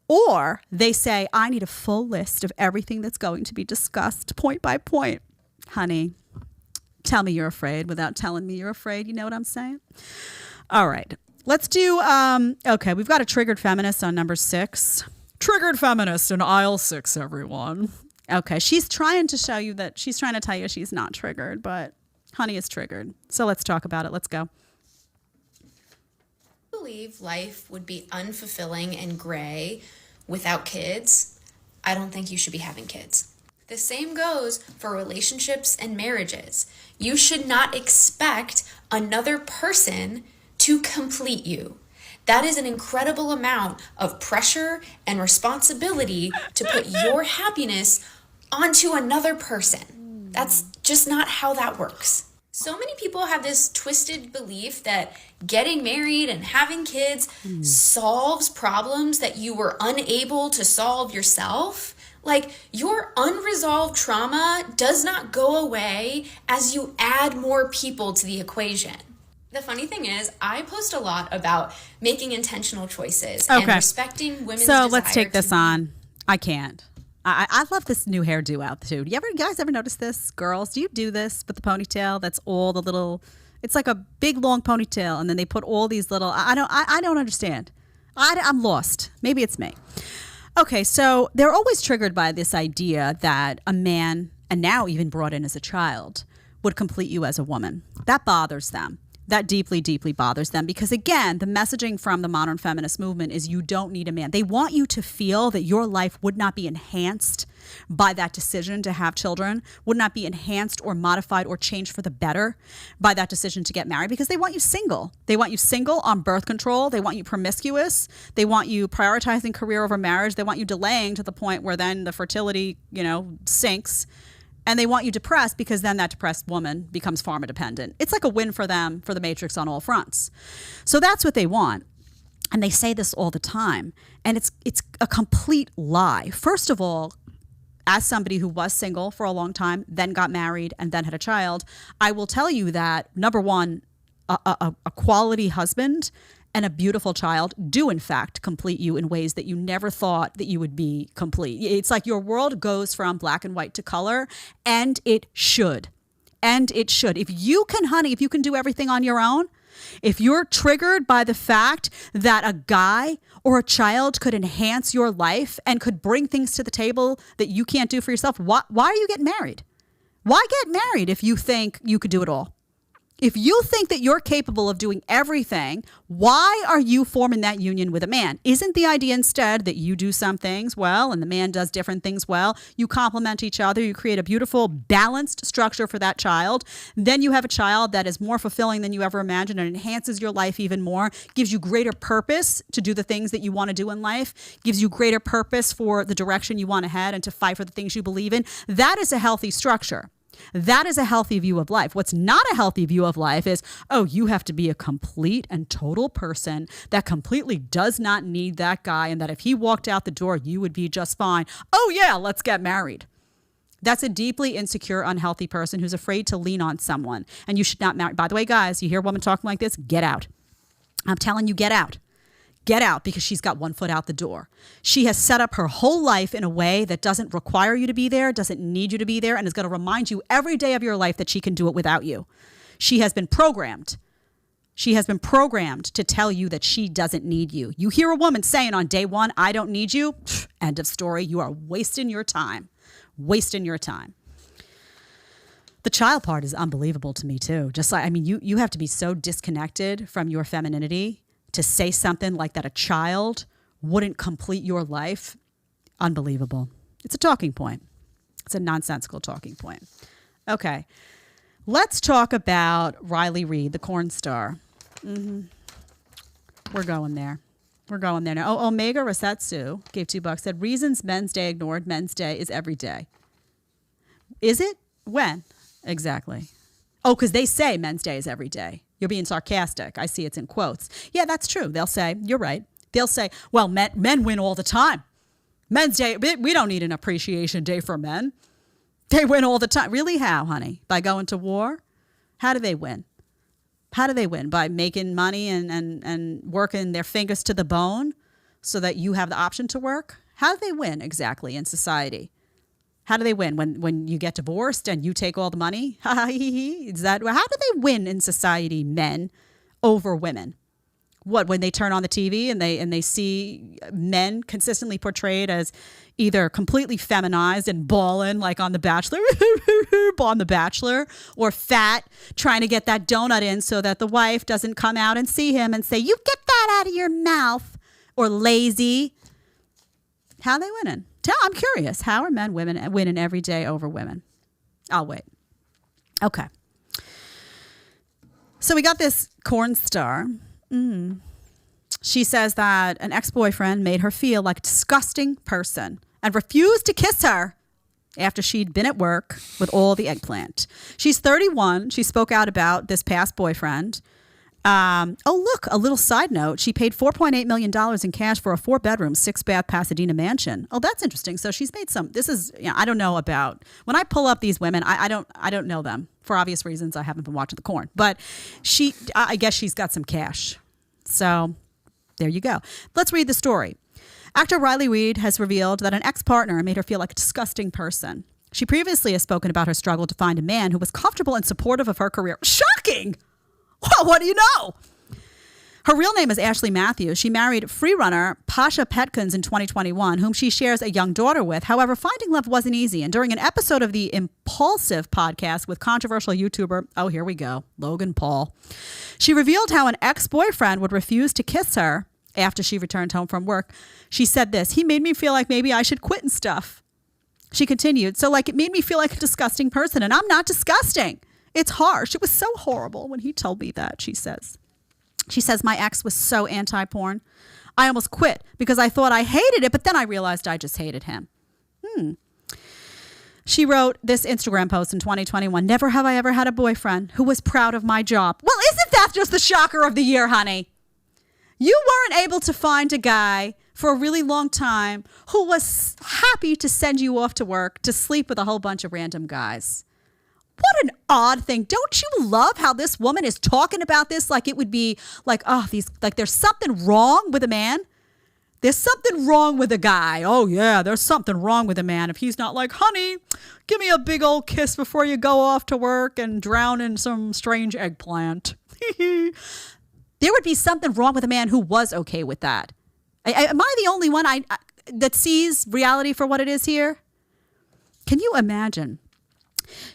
Or they say, I need a full list of everything that's going to be discussed point by point. Honey, tell me you're afraid without telling me you're afraid. You know what I'm saying? All right. Let's do, okay, we've got a triggered feminist on number 6. Triggered feminist in aisle 6, everyone. Okay, she's trying to show you that, she's trying to tell you she's not triggered, but honey is triggered. So let's talk about it. Let's go. Believe life would be unfulfilling and gray without kids, I don't think you should be having kids. The same goes for relationships and marriages. You should not expect another person to complete you. That is an incredible amount of pressure and responsibility to put your happiness onto another person. That's just not how that works. So many people have this twisted belief that getting married and having kids solves problems that you were unable to solve yourself. Like, your unresolved trauma does not go away as you add more people to the equation. The funny thing is, I post a lot about making intentional choices and respecting women's desire. So let's take this on. I can't. I love this new hairdo out too. Do you guys ever notice this? Girls, do you do this with the ponytail? That's all the little, it's like a big long ponytail and then they put all these little, I don't understand. I'm lost. Maybe it's me. Okay, so they're always triggered by this idea that a man, and now even brought in as a child, would complete you as a woman. That bothers them. That deeply, deeply bothers them because, again, the messaging from the modern feminist movement is you don't need a man. They want you to feel that your life would not be enhanced by that decision to have children, would not be enhanced or modified or changed for the better by that decision to get married because they want you single. They want you single on birth control. They want you promiscuous. They want you prioritizing career over marriage. They want you delaying to the point where then the fertility, sinks. And they want you depressed because then that depressed woman becomes pharma dependent. It's like a win for them, for the Matrix on all fronts. So that's what they want. And they say this all the time. And it's a complete lie. First of all, as somebody who was single for a long time, then got married and then had a child, I will tell you that, number one, a quality husband and a beautiful child do, in fact, complete you in ways that you never thought that you would be complete. It's like your world goes from black and white to color, and it should. And it should. If you can do everything on your own, if you're triggered by the fact that a guy or a child could enhance your life and could bring things to the table that you can't do for yourself, why are you getting married? Why get married if you think you could do it all? If you think that you're capable of doing everything, why are you forming that union with a man? Isn't the idea instead that you do some things well and the man does different things well? You complement each other. You create a beautiful, balanced structure for that child. Then you have a child that is more fulfilling than you ever imagined and enhances your life even more, gives you greater purpose to do the things that you want to do in life, gives you greater purpose for the direction you want to head and to fight for the things you believe in. That is a healthy structure. That is a healthy view of life. What's not a healthy view of life is, you have to be a complete and total person that completely does not need that guy and that if he walked out the door, you would be just fine. Oh yeah, let's get married. That's a deeply insecure, unhealthy person who's afraid to lean on someone. And you should not marry. By the way, guys, you hear a woman talking like this, get out. I'm telling you, get out. Get out because she's got one foot out the door. She has set up her whole life in a way that doesn't require you to be there, doesn't need you to be there, and is going to remind you every day of your life that she can do it without you. She has been programmed. She has been programmed to tell you that she doesn't need you. You hear a woman saying on day one, I don't need you. End of story. You are wasting your time. Wasting your time. The child part is unbelievable to me too. Just like, you have to be so disconnected from your femininity to say something like that a child wouldn't complete your life. Unbelievable. It's a talking point. It's a nonsensical talking point. Okay. Let's talk about Riley Reid, the corn star. We're going there. We're going there now. Oh, Omega Rasetsu gave $2. Said reasons Men's Day ignored. Men's Day is every day. Is it? When? Exactly. Oh, because they say Men's Day is every day. You're being sarcastic. I see it's in quotes. Yeah, that's true. They'll say, you're right. They'll say, well, men win all the time. Men's Day, we don't need an appreciation day for men. They win all the time. Really? How, honey? By going to war? How do they win? How do they win? By making money and working their fingers to the bone so that you have the option to work? How do they win exactly in society? How do they win? When you get divorced and you take all the money? Is that how do they win in society, men over women? What, when they turn on the TV and they see men consistently portrayed as either completely feminized and ballin' like on The Bachelor, on The Bachelor, or fat, trying to get that donut in so that the wife doesn't come out and see him and say, you get that out of your mouth, or lazy. How are they winning? I'm curious. How are men winning every day over women? I'll wait. Okay. So we got this corn star. She says that an ex-boyfriend made her feel like a disgusting person and refused to kiss her after she'd been at work with all the eggplant. She's 31. She spoke out about this past boyfriend. Oh, look, a little side note. She paid $4.8 million in cash for a 4-bedroom, 6-bath Pasadena mansion. Oh, that's interesting. So she's made some, this is, I don't know about, when I pull up these women, I don't know them for obvious reasons. I haven't been watching the corn, but I guess she's got some cash. So there you go. Let's read the story. Actor Riley Reid has revealed that an ex-partner made her feel like a disgusting person. She previously has spoken about her struggle to find a man who was comfortable and supportive of her career. Shocking! Well, what do you know? Her real name is Ashley Matthews. She married freerunner Pasha Petkins in 2021, whom she shares a young daughter with. However, finding love wasn't easy. And during an episode of the Impulsive podcast with controversial YouTuber, oh, here we go, Logan Paul, she revealed how an ex-boyfriend would refuse to kiss her after she returned home from work. She said this, he made me feel like maybe I should quit and stuff. She continued, so like it made me feel like a disgusting person, and I'm not disgusting. It's harsh. It was so horrible when he told me that, she says. She says, my ex was so anti-porn. I almost quit because I thought I hated it, but then I realized I just hated him. She wrote this Instagram post in 2021. Never have I ever had a boyfriend who was proud of my job. Well, isn't that just the shocker of the year, honey? You weren't able to find a guy for a really long time who was happy to send you off to work to sleep with a whole bunch of random guys. What an odd thing. Don't you love how this woman is talking about this like it would be like, oh, there's something wrong with a man? There's something wrong with a guy. Oh, yeah, there's something wrong with a man if he's not like, honey, give me a big old kiss before you go off to work and drown in some strange eggplant. There would be something wrong with a man who was okay with that. Am I the only one that sees reality for what it is here? Can you imagine?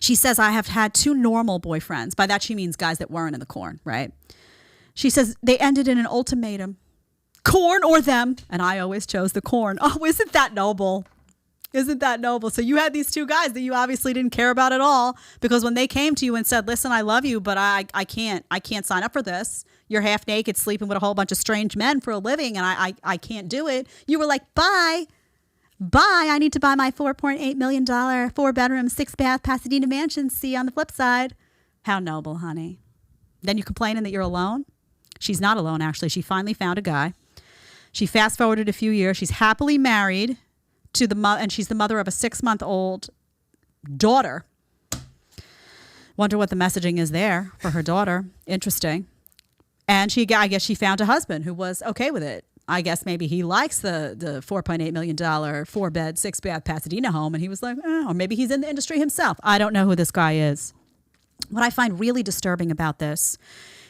She says, I have had 2 normal boyfriends. By that, she means guys that weren't in the corn, right? She says, they ended in an ultimatum. Corn or them. And I always chose the corn. Oh, isn't that noble? Isn't that noble? So you had these 2 guys that you obviously didn't care about at all because when they came to you and said, listen, I love you, but I can't sign up for this. You're half naked sleeping with a whole bunch of strange men for a living and I can't do it. You were like, bye. Bye. I need to buy my $4.8 million 4-bedroom, 6-bath Pasadena mansion. See you on the flip side. How noble, honey. Then you're complaining that you're alone? She's not alone, actually. She finally found a guy. She fast forwarded a few years. She's happily married to and she's the mother of a 6-month-old daughter. Wonder what the messaging is there for her daughter. Interesting. And I guess she found a husband who was okay with it. I guess maybe he likes the $4.8 million 4-bed, 6-bath Pasadena home. And he was like, or maybe he's in the industry himself. I don't know who this guy is. What I find really disturbing about this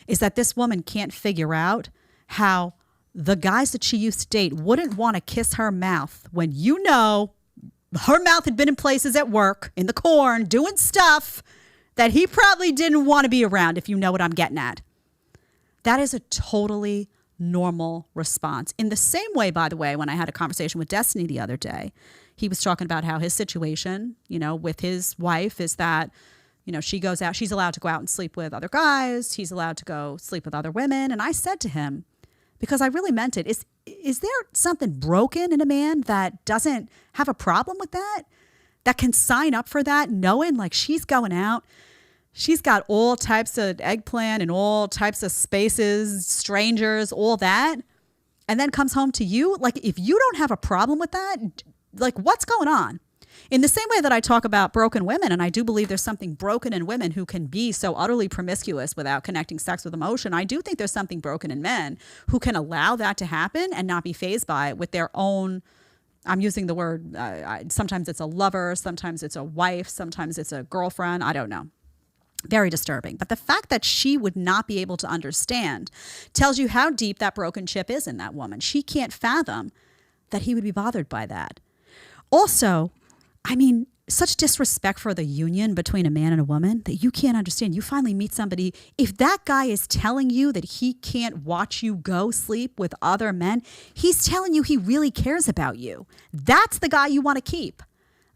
is that this woman can't figure out how the guys that she used to date wouldn't want to kiss her mouth when you know her mouth had been in places at work, in the corn, doing stuff that he probably didn't want to be around, if you know what I'm getting at. That is a totally normal response. In the same way, by the way, when I had a conversation with Destiny the other day, he was talking about how his situation, with his wife is that, she goes out, she's allowed to go out and sleep with other guys. He's allowed to go sleep with other women. And I said to him, because I really meant it, is there something broken in a man that doesn't have a problem with that can sign up for that, knowing like she's going out, she's got all types of eggplant and all types of spaces, strangers, all that, and then comes home to you? Like, if you don't have a problem with that, like, what's going on? In the same way that I talk about broken women, and I do believe there's something broken in women who can be so utterly promiscuous without connecting sex with emotion, I do think there's something broken in men who can allow that to happen and not be fazed by it with their own, I'm using the word, sometimes it's a lover, sometimes it's a wife, sometimes it's a girlfriend, I don't know. Very disturbing. But the fact that she would not be able to understand tells you how deep that broken chip is in that woman. She can't fathom that he would be bothered by that. Also, I mean, such disrespect for the union between a man and a woman that you can't understand. You finally meet somebody. If that guy is telling you that he can't watch you go sleep with other men, he's telling you he really cares about you. That's the guy you want to keep.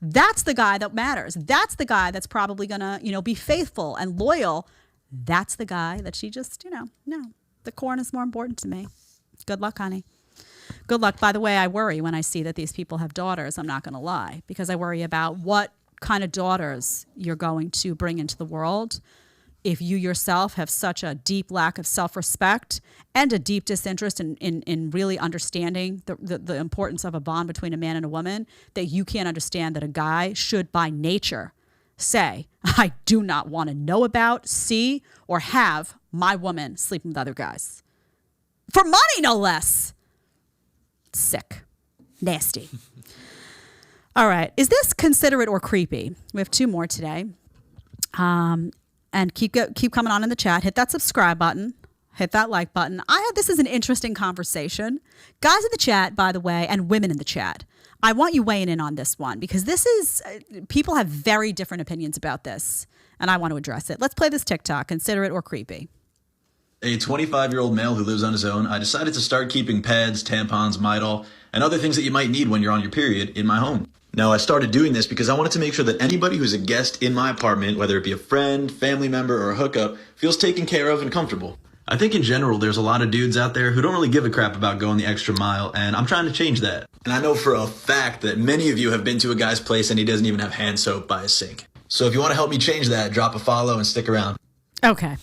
That's the guy that matters. That's the guy that's probably going to, be faithful and loyal. That's the guy that she just, no, the corn is more important to me. Good luck, honey. Good luck. By the way, I worry when I see that these people have daughters. I'm not going to lie, because I worry about what kind of daughters you're going to bring into the world if you yourself have such a deep lack of self-respect and a deep disinterest in really understanding the importance of a bond between a man and a woman, that you can't understand that a guy should by nature say, I do not want to know about, see, or have my woman sleeping with other guys. For money, no less. Sick. Nasty. All right. Is this considerate or creepy? We have 2 more today. And keep coming on in the chat. Hit that subscribe button. Hit that like button. This is an interesting conversation. Guys in the chat, by the way, and women in the chat, I want you weighing in on this one, because this is, people have very different opinions about this, and I want to address it. Let's play this TikTok, considerate or creepy. A 25-year-old male who lives on his own, I decided to start keeping pads, tampons, Midol, and other things that you might need when you're on your period in my home. Now, I started doing this because I wanted to make sure that anybody who's a guest in my apartment, whether it be a friend, family member, or a hookup, feels taken care of and comfortable. I think in general, there's a lot of dudes out there who don't really give a crap about going the extra mile, and I'm trying to change that. And I know for a fact that many of you have been to a guy's place and he doesn't even have hand soap by his sink. So if you want to help me change that, drop a follow and stick around. Okay.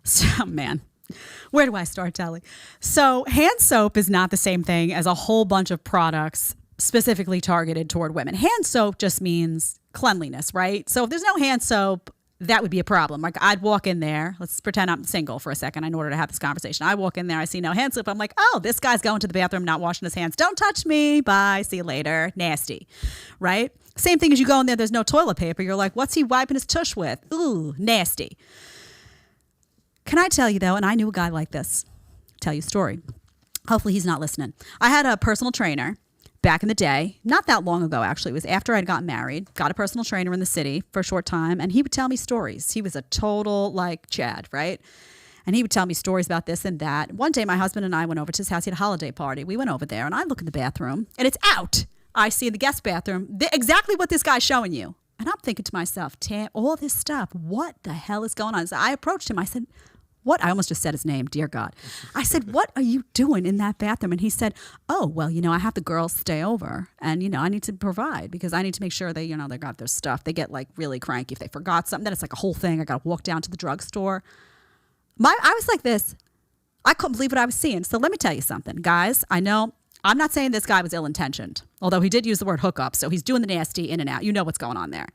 So, man, where do I start, Telly? So hand soap is not the same thing as a whole bunch of products specifically targeted toward women. Hand soap just means cleanliness, right? So if there's no hand soap, that would be a problem. Like, I'd walk in there. Let's pretend I'm single for a second in order to have this conversation. I walk in there, I see no hand soap. I'm like, oh, this guy's going to the bathroom, not washing his hands. Don't touch me. Bye. See you later. Nasty, right? Same thing as you go in there, there's no toilet paper. You're like, what's he wiping his tush with? Ooh, nasty. Can I tell you, though, and I knew a guy like this. Tell you a story. Hopefully he's not listening. I had a personal trainer back in the day, not that long ago, actually. It was after I'd gotten married, got a personal trainer in the city for a short time, and he would tell me stories. He was a total, Chad, right? And he would tell me stories about this and that. One day, my husband and I went over to his house. He had a holiday party. We went over there, and I look in the bathroom, and it's out. I see in the guest bathroom exactly what this guy's showing you. And I'm thinking to myself, all this stuff, what the hell is going on? So I approached him. I said, what? I almost just said his name, dear God. I said, what are you doing in that bathroom? And he said, oh, well, I have the girls stay over and, I need to provide because I need to make sure they, they got their stuff. They get really cranky if they forgot something. Then it's like a whole thing. I got to walk down to the drugstore. I was like this. I couldn't believe what I was seeing. So let me tell you something, guys. I know I'm not saying this guy was ill-intentioned, although he did use the word hookup. So he's doing the nasty in and out. You know what's going on there.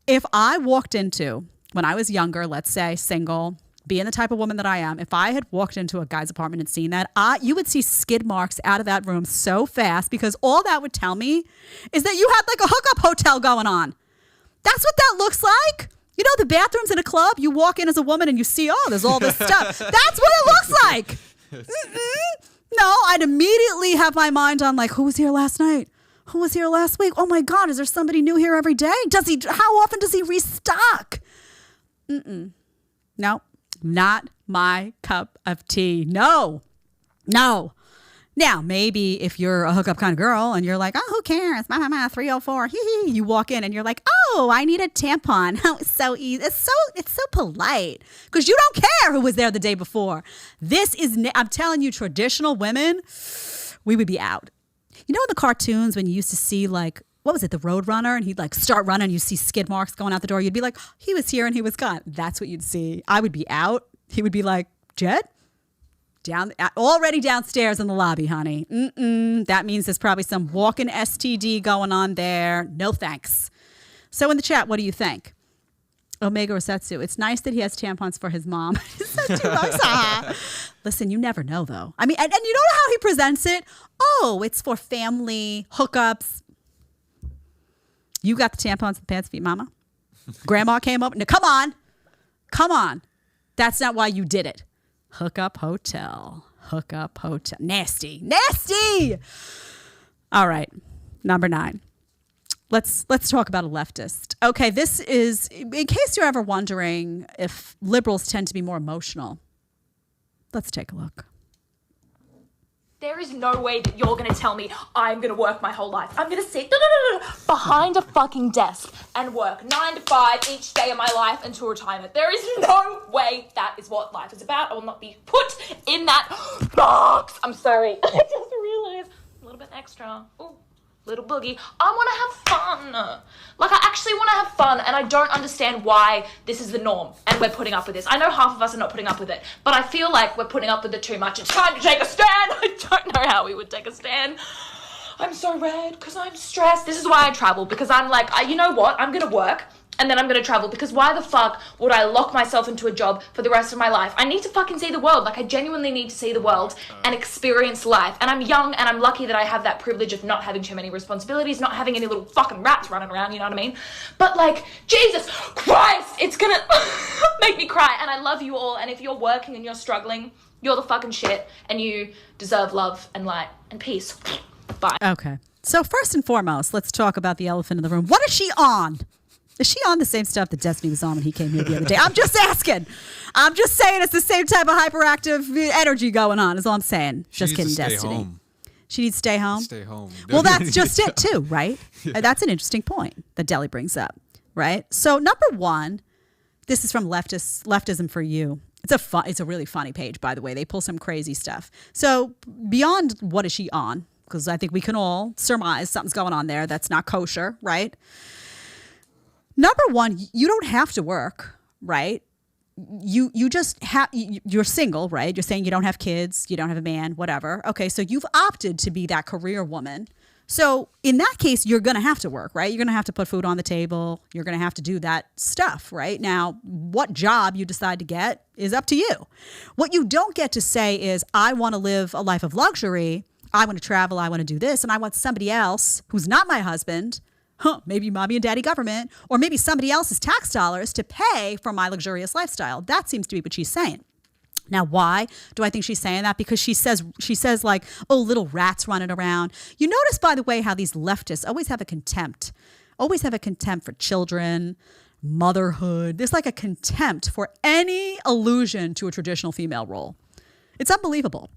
If I walked into, when I was younger, let's say single, being the type of woman that I am, if I had walked into a guy's apartment and seen that, you would see skid marks out of that room so fast because all that would tell me is that you had a hookup hotel going on. That's what that looks like. The bathrooms in a club, you walk in as a woman and you see, oh, there's all this stuff. That's what it looks like. No, I'd immediately have my mind on who was here last night? Who was here last week? Oh my God, is there somebody new here every day? How often does he restock? No. Not my cup of tea. No. Now, maybe if you're a hookup kind of girl and you're like, oh, who cares? 304. You walk in and you're like, oh, I need a tampon. Oh, it's so easy. It's so polite because you don't care who was there the day before. I'm telling you, traditional women, we would be out. You know in the cartoons when you used to see like, what was it, the Road Runner, and he'd like start running, you see skid marks going out the door. You'd be like, he was here and he was gone. That's what you'd see. I would be out. He would be like, Jed? Already downstairs in the lobby, honey. That means there's probably some walking STD going on there. No thanks. So in the chat, what do you think? Omega Rosetsu, it's nice that he has tampons for his mom. Listen, you never know though. I mean, and you know how he presents it? Oh, it's for family hookups. You got the tampons and pants feet, mama? Grandma came up. No, come on. That's not why you did it. Hookup hotel. Nasty. All right. Number 9. Let's talk about a leftist. Okay, this is, in case you're ever wondering if liberals tend to be more emotional. Let's take a look. There is no way that you're going to tell me I'm going to work my whole life. I'm going to sit behind a fucking desk and work 9 to 5 each day of my life until retirement. There is no way that is what life is about. I will not be put in that box. I'm sorry. I just realized a little bit extra. Ooh. Little boogie. I want to have fun. Like, I actually want to have fun, and I don't understand why this is the norm, and we're putting up with this. I know half of us are not putting up with it, but I feel like we're putting up with it too much. It's time to take a stand. I don't know how we would take a stand. I'm so red because I'm stressed. This is why I travel, because I'm like, you know what? I'm going to work, and then I'm going to travel, because why the fuck would I lock myself into a job for the rest of my life? I need to fucking see the world. Like, I genuinely need to see the world and experience life. And I'm young, and I'm lucky that I have that privilege of not having too many responsibilities, not having any little fucking rats running around, you know what I mean? But, like, Jesus Christ, it's gonna make me cry. And I love you all, and if you're working and you're struggling, you're the fucking shit, and you deserve love and light and peace. Bye. Okay. So first and foremost, let's talk about the elephant in the room. What is she on? Is she on the same stuff that Destiny was on when he came here the other day? I'm just asking. I'm just saying it's the same type of hyperactive energy going on is all I'm saying. She just kidding, needs to stay Destiny. home. She needs to stay home? Stay home. Well, that's just it too, right? Yeah. That's an interesting point that Deli brings up, right? So number 1, this is from Leftism for You. It's a really funny page, by the way. They pull some crazy stuff. So beyond what is she on, because I think we can all surmise something's going on there that's not kosher, right? Number 1, you don't have to work, right? You just have, you're single, right? You're saying you don't have kids, you don't have a man, whatever. Okay, so you've opted to be that career woman. So in that case, you're going to have to work, right? You're going to have to put food on the table. You're going to have to do that stuff, right? Now, what job you decide to get is up to you. What you don't get to say is, I want to live a life of luxury. I want to travel. I want to do this. And I want somebody else who's not my husband, maybe mommy and daddy government, or maybe somebody else's tax dollars to pay for my luxurious lifestyle. That seems to be what she's saying. Now, why do I think she's saying that? Because she says like, oh, little rats running around. You notice, by the way, how these leftists always have a contempt for children, motherhood. There's like a contempt for any allusion to a traditional female role. It's unbelievable.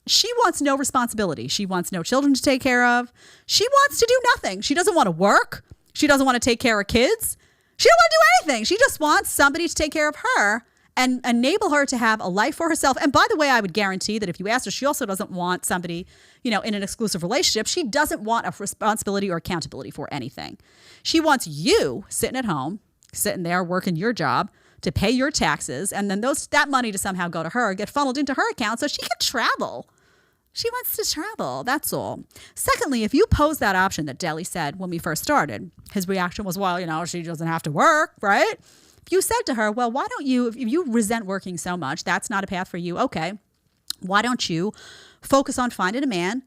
She wants no responsibility. She wants no children to take care of. She wants to do nothing. She doesn't want to work. She doesn't want to take care of kids. She don't want to do anything. She just wants somebody to take care of her and enable her to have a life for herself. And by the way, I would guarantee that if you ask her, she also doesn't want somebody, in an exclusive relationship. She doesn't want a responsibility or accountability for anything. She wants you sitting at home, sitting there working your job to pay your taxes, and then that money to somehow go to her, get funneled into her account so she can travel. She wants to travel. That's all. Secondly, if you pose that option that Deli said when we first started, his reaction was, well, she doesn't have to work, right? If you said to her, well, why don't you, if you resent working so much, that's not a path for you. Okay. Why don't you focus on finding a man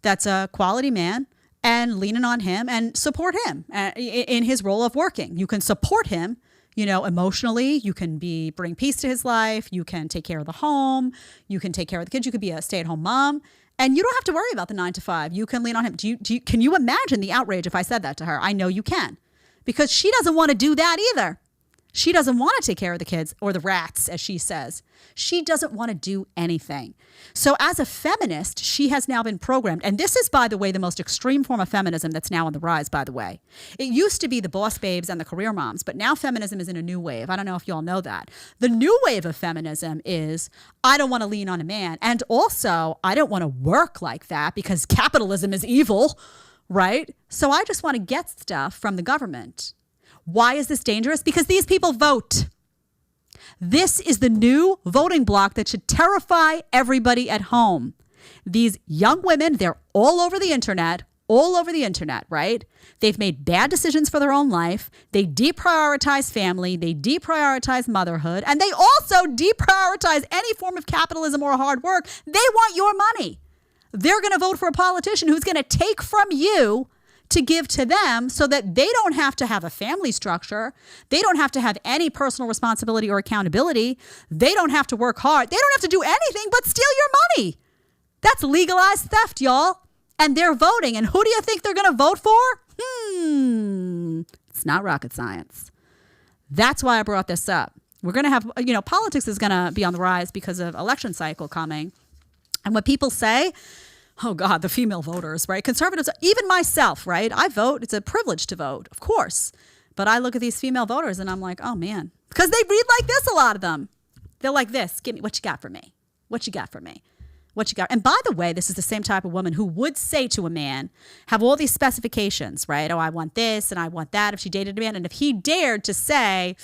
that's a quality man and leaning on him and support him in his role of working. You can support him, emotionally. You can bring peace to his life. You can take care of the home. You can take care of the kids. You could be a stay-at-home mom. And you don't have to worry about the 9 to 5. You can lean on him. Can you imagine the outrage if I said that to her? I know you can. Because she doesn't want to do that either. She doesn't want to take care of the kids or the rats, as she says. She doesn't want to do anything. So as a feminist, she has now been programmed. And this is, by the way, the most extreme form of feminism that's now on the rise, by the way. It used to be the boss babes and the career moms, but now feminism is in a new wave. I don't know if you all know that. The new wave of feminism is, I don't want to lean on a man. And also, I don't want to work like that because capitalism is evil, right? So I just want to get stuff from the government. Why is this dangerous? Because these people vote. This is the new voting bloc that should terrify everybody at home. These young women, they're all over the internet, right? They've made bad decisions for their own life. They deprioritize family. They deprioritize motherhood. And they also deprioritize any form of capitalism or hard work. They want your money. They're going to vote for a politician who's going to take from you to give to them so that they don't have to have a family structure. They don't have to have any personal responsibility or accountability. They don't have to work hard. They don't have to do anything but steal your money. That's legalized theft, y'all. And they're voting. And who do you think they're going to vote for? It's not rocket science. That's why I brought this up. We're going to have, politics is going to be on the rise because of election cycle coming. And what people say, oh God, the female voters, right? Conservatives, even myself, right? I vote. It's a privilege to vote, of course. But I look at these female voters and I'm like, oh man, because they read like this, a lot of them. They're like this, give me, what you got for me? What you got for me? What you got? And by the way, this is the same type of woman who would say to a man, have all these specifications, right? Oh, I want this and I want that if she dated a man. And if he dared to say,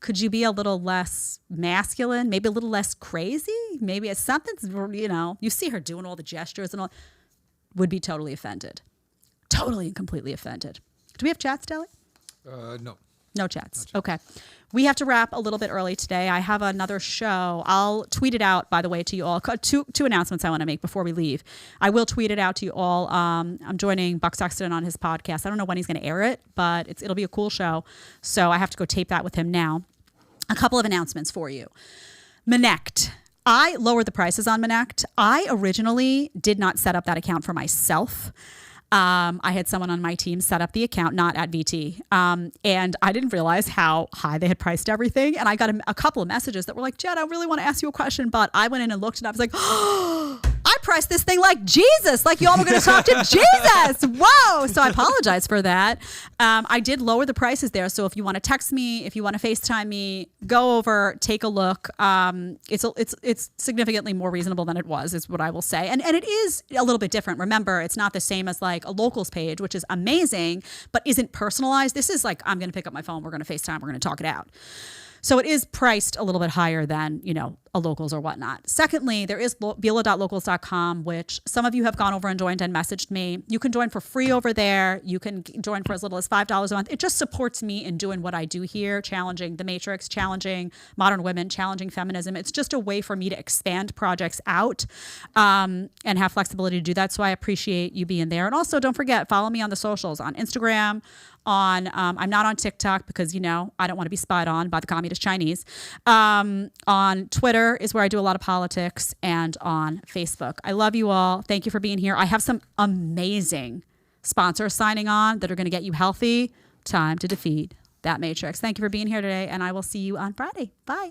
could you be a little less masculine, maybe a little less crazy? Maybe it's something, you see her doing all the gestures and all, would be totally offended. Totally and completely offended. Do we have chats, Deli? No. No chats. Okay. We have to wrap a little bit early today. I have another show. I'll tweet it out, by the way, to you all. Two announcements I want to make before we leave. I will tweet it out to you all. I'm joining Buck Sexton on his podcast. I don't know when he's going to air it, but it'll be a cool show. So I have to go tape that with him now. A couple of announcements for you. Manect. I lowered the prices on Manect. I originally did not set up that account for myself. I had someone on my team set up the account, not at VT. And I didn't realize how high they had priced everything. And I got a couple of messages that were like, Jed, I really want to ask you a question. But I went in and looked and I was like, oh, I priced this thing like Jesus, like y'all were going to talk to Jesus. Whoa. So I apologize for that. I did lower the prices there. So if you want to text me, if you want to FaceTime me, go over, take a look. It's significantly more reasonable than it was, is what I will say. And it is a little bit different. Remember, it's not the same as like a locals page, which is amazing, but isn't personalized. This is like, I'm going to pick up my phone. We're going to FaceTime. We're going to talk it out. So it is priced a little bit higher than, a locals or whatnot. Secondly, there is bila.locals.com, which some of you have gone over and joined and messaged me. You can join for free over there. You can join for as little as $5 a month. It just supports me in doing what I do here, challenging the matrix, challenging modern women, challenging feminism. It's just a way for me to expand projects out and have flexibility to do that. So I appreciate you being there. And also don't forget, follow me on the socials, on Instagram, I'm not on TikTok because, I don't want to be spied on by the communist Chinese. On Twitter is where I do a lot of politics, and on Facebook. I love you all. Thank you for being here. I have some amazing sponsors signing on that are going to get you healthy. Time to defeat that matrix. Thank you for being here today, and I will see you on Friday. Bye.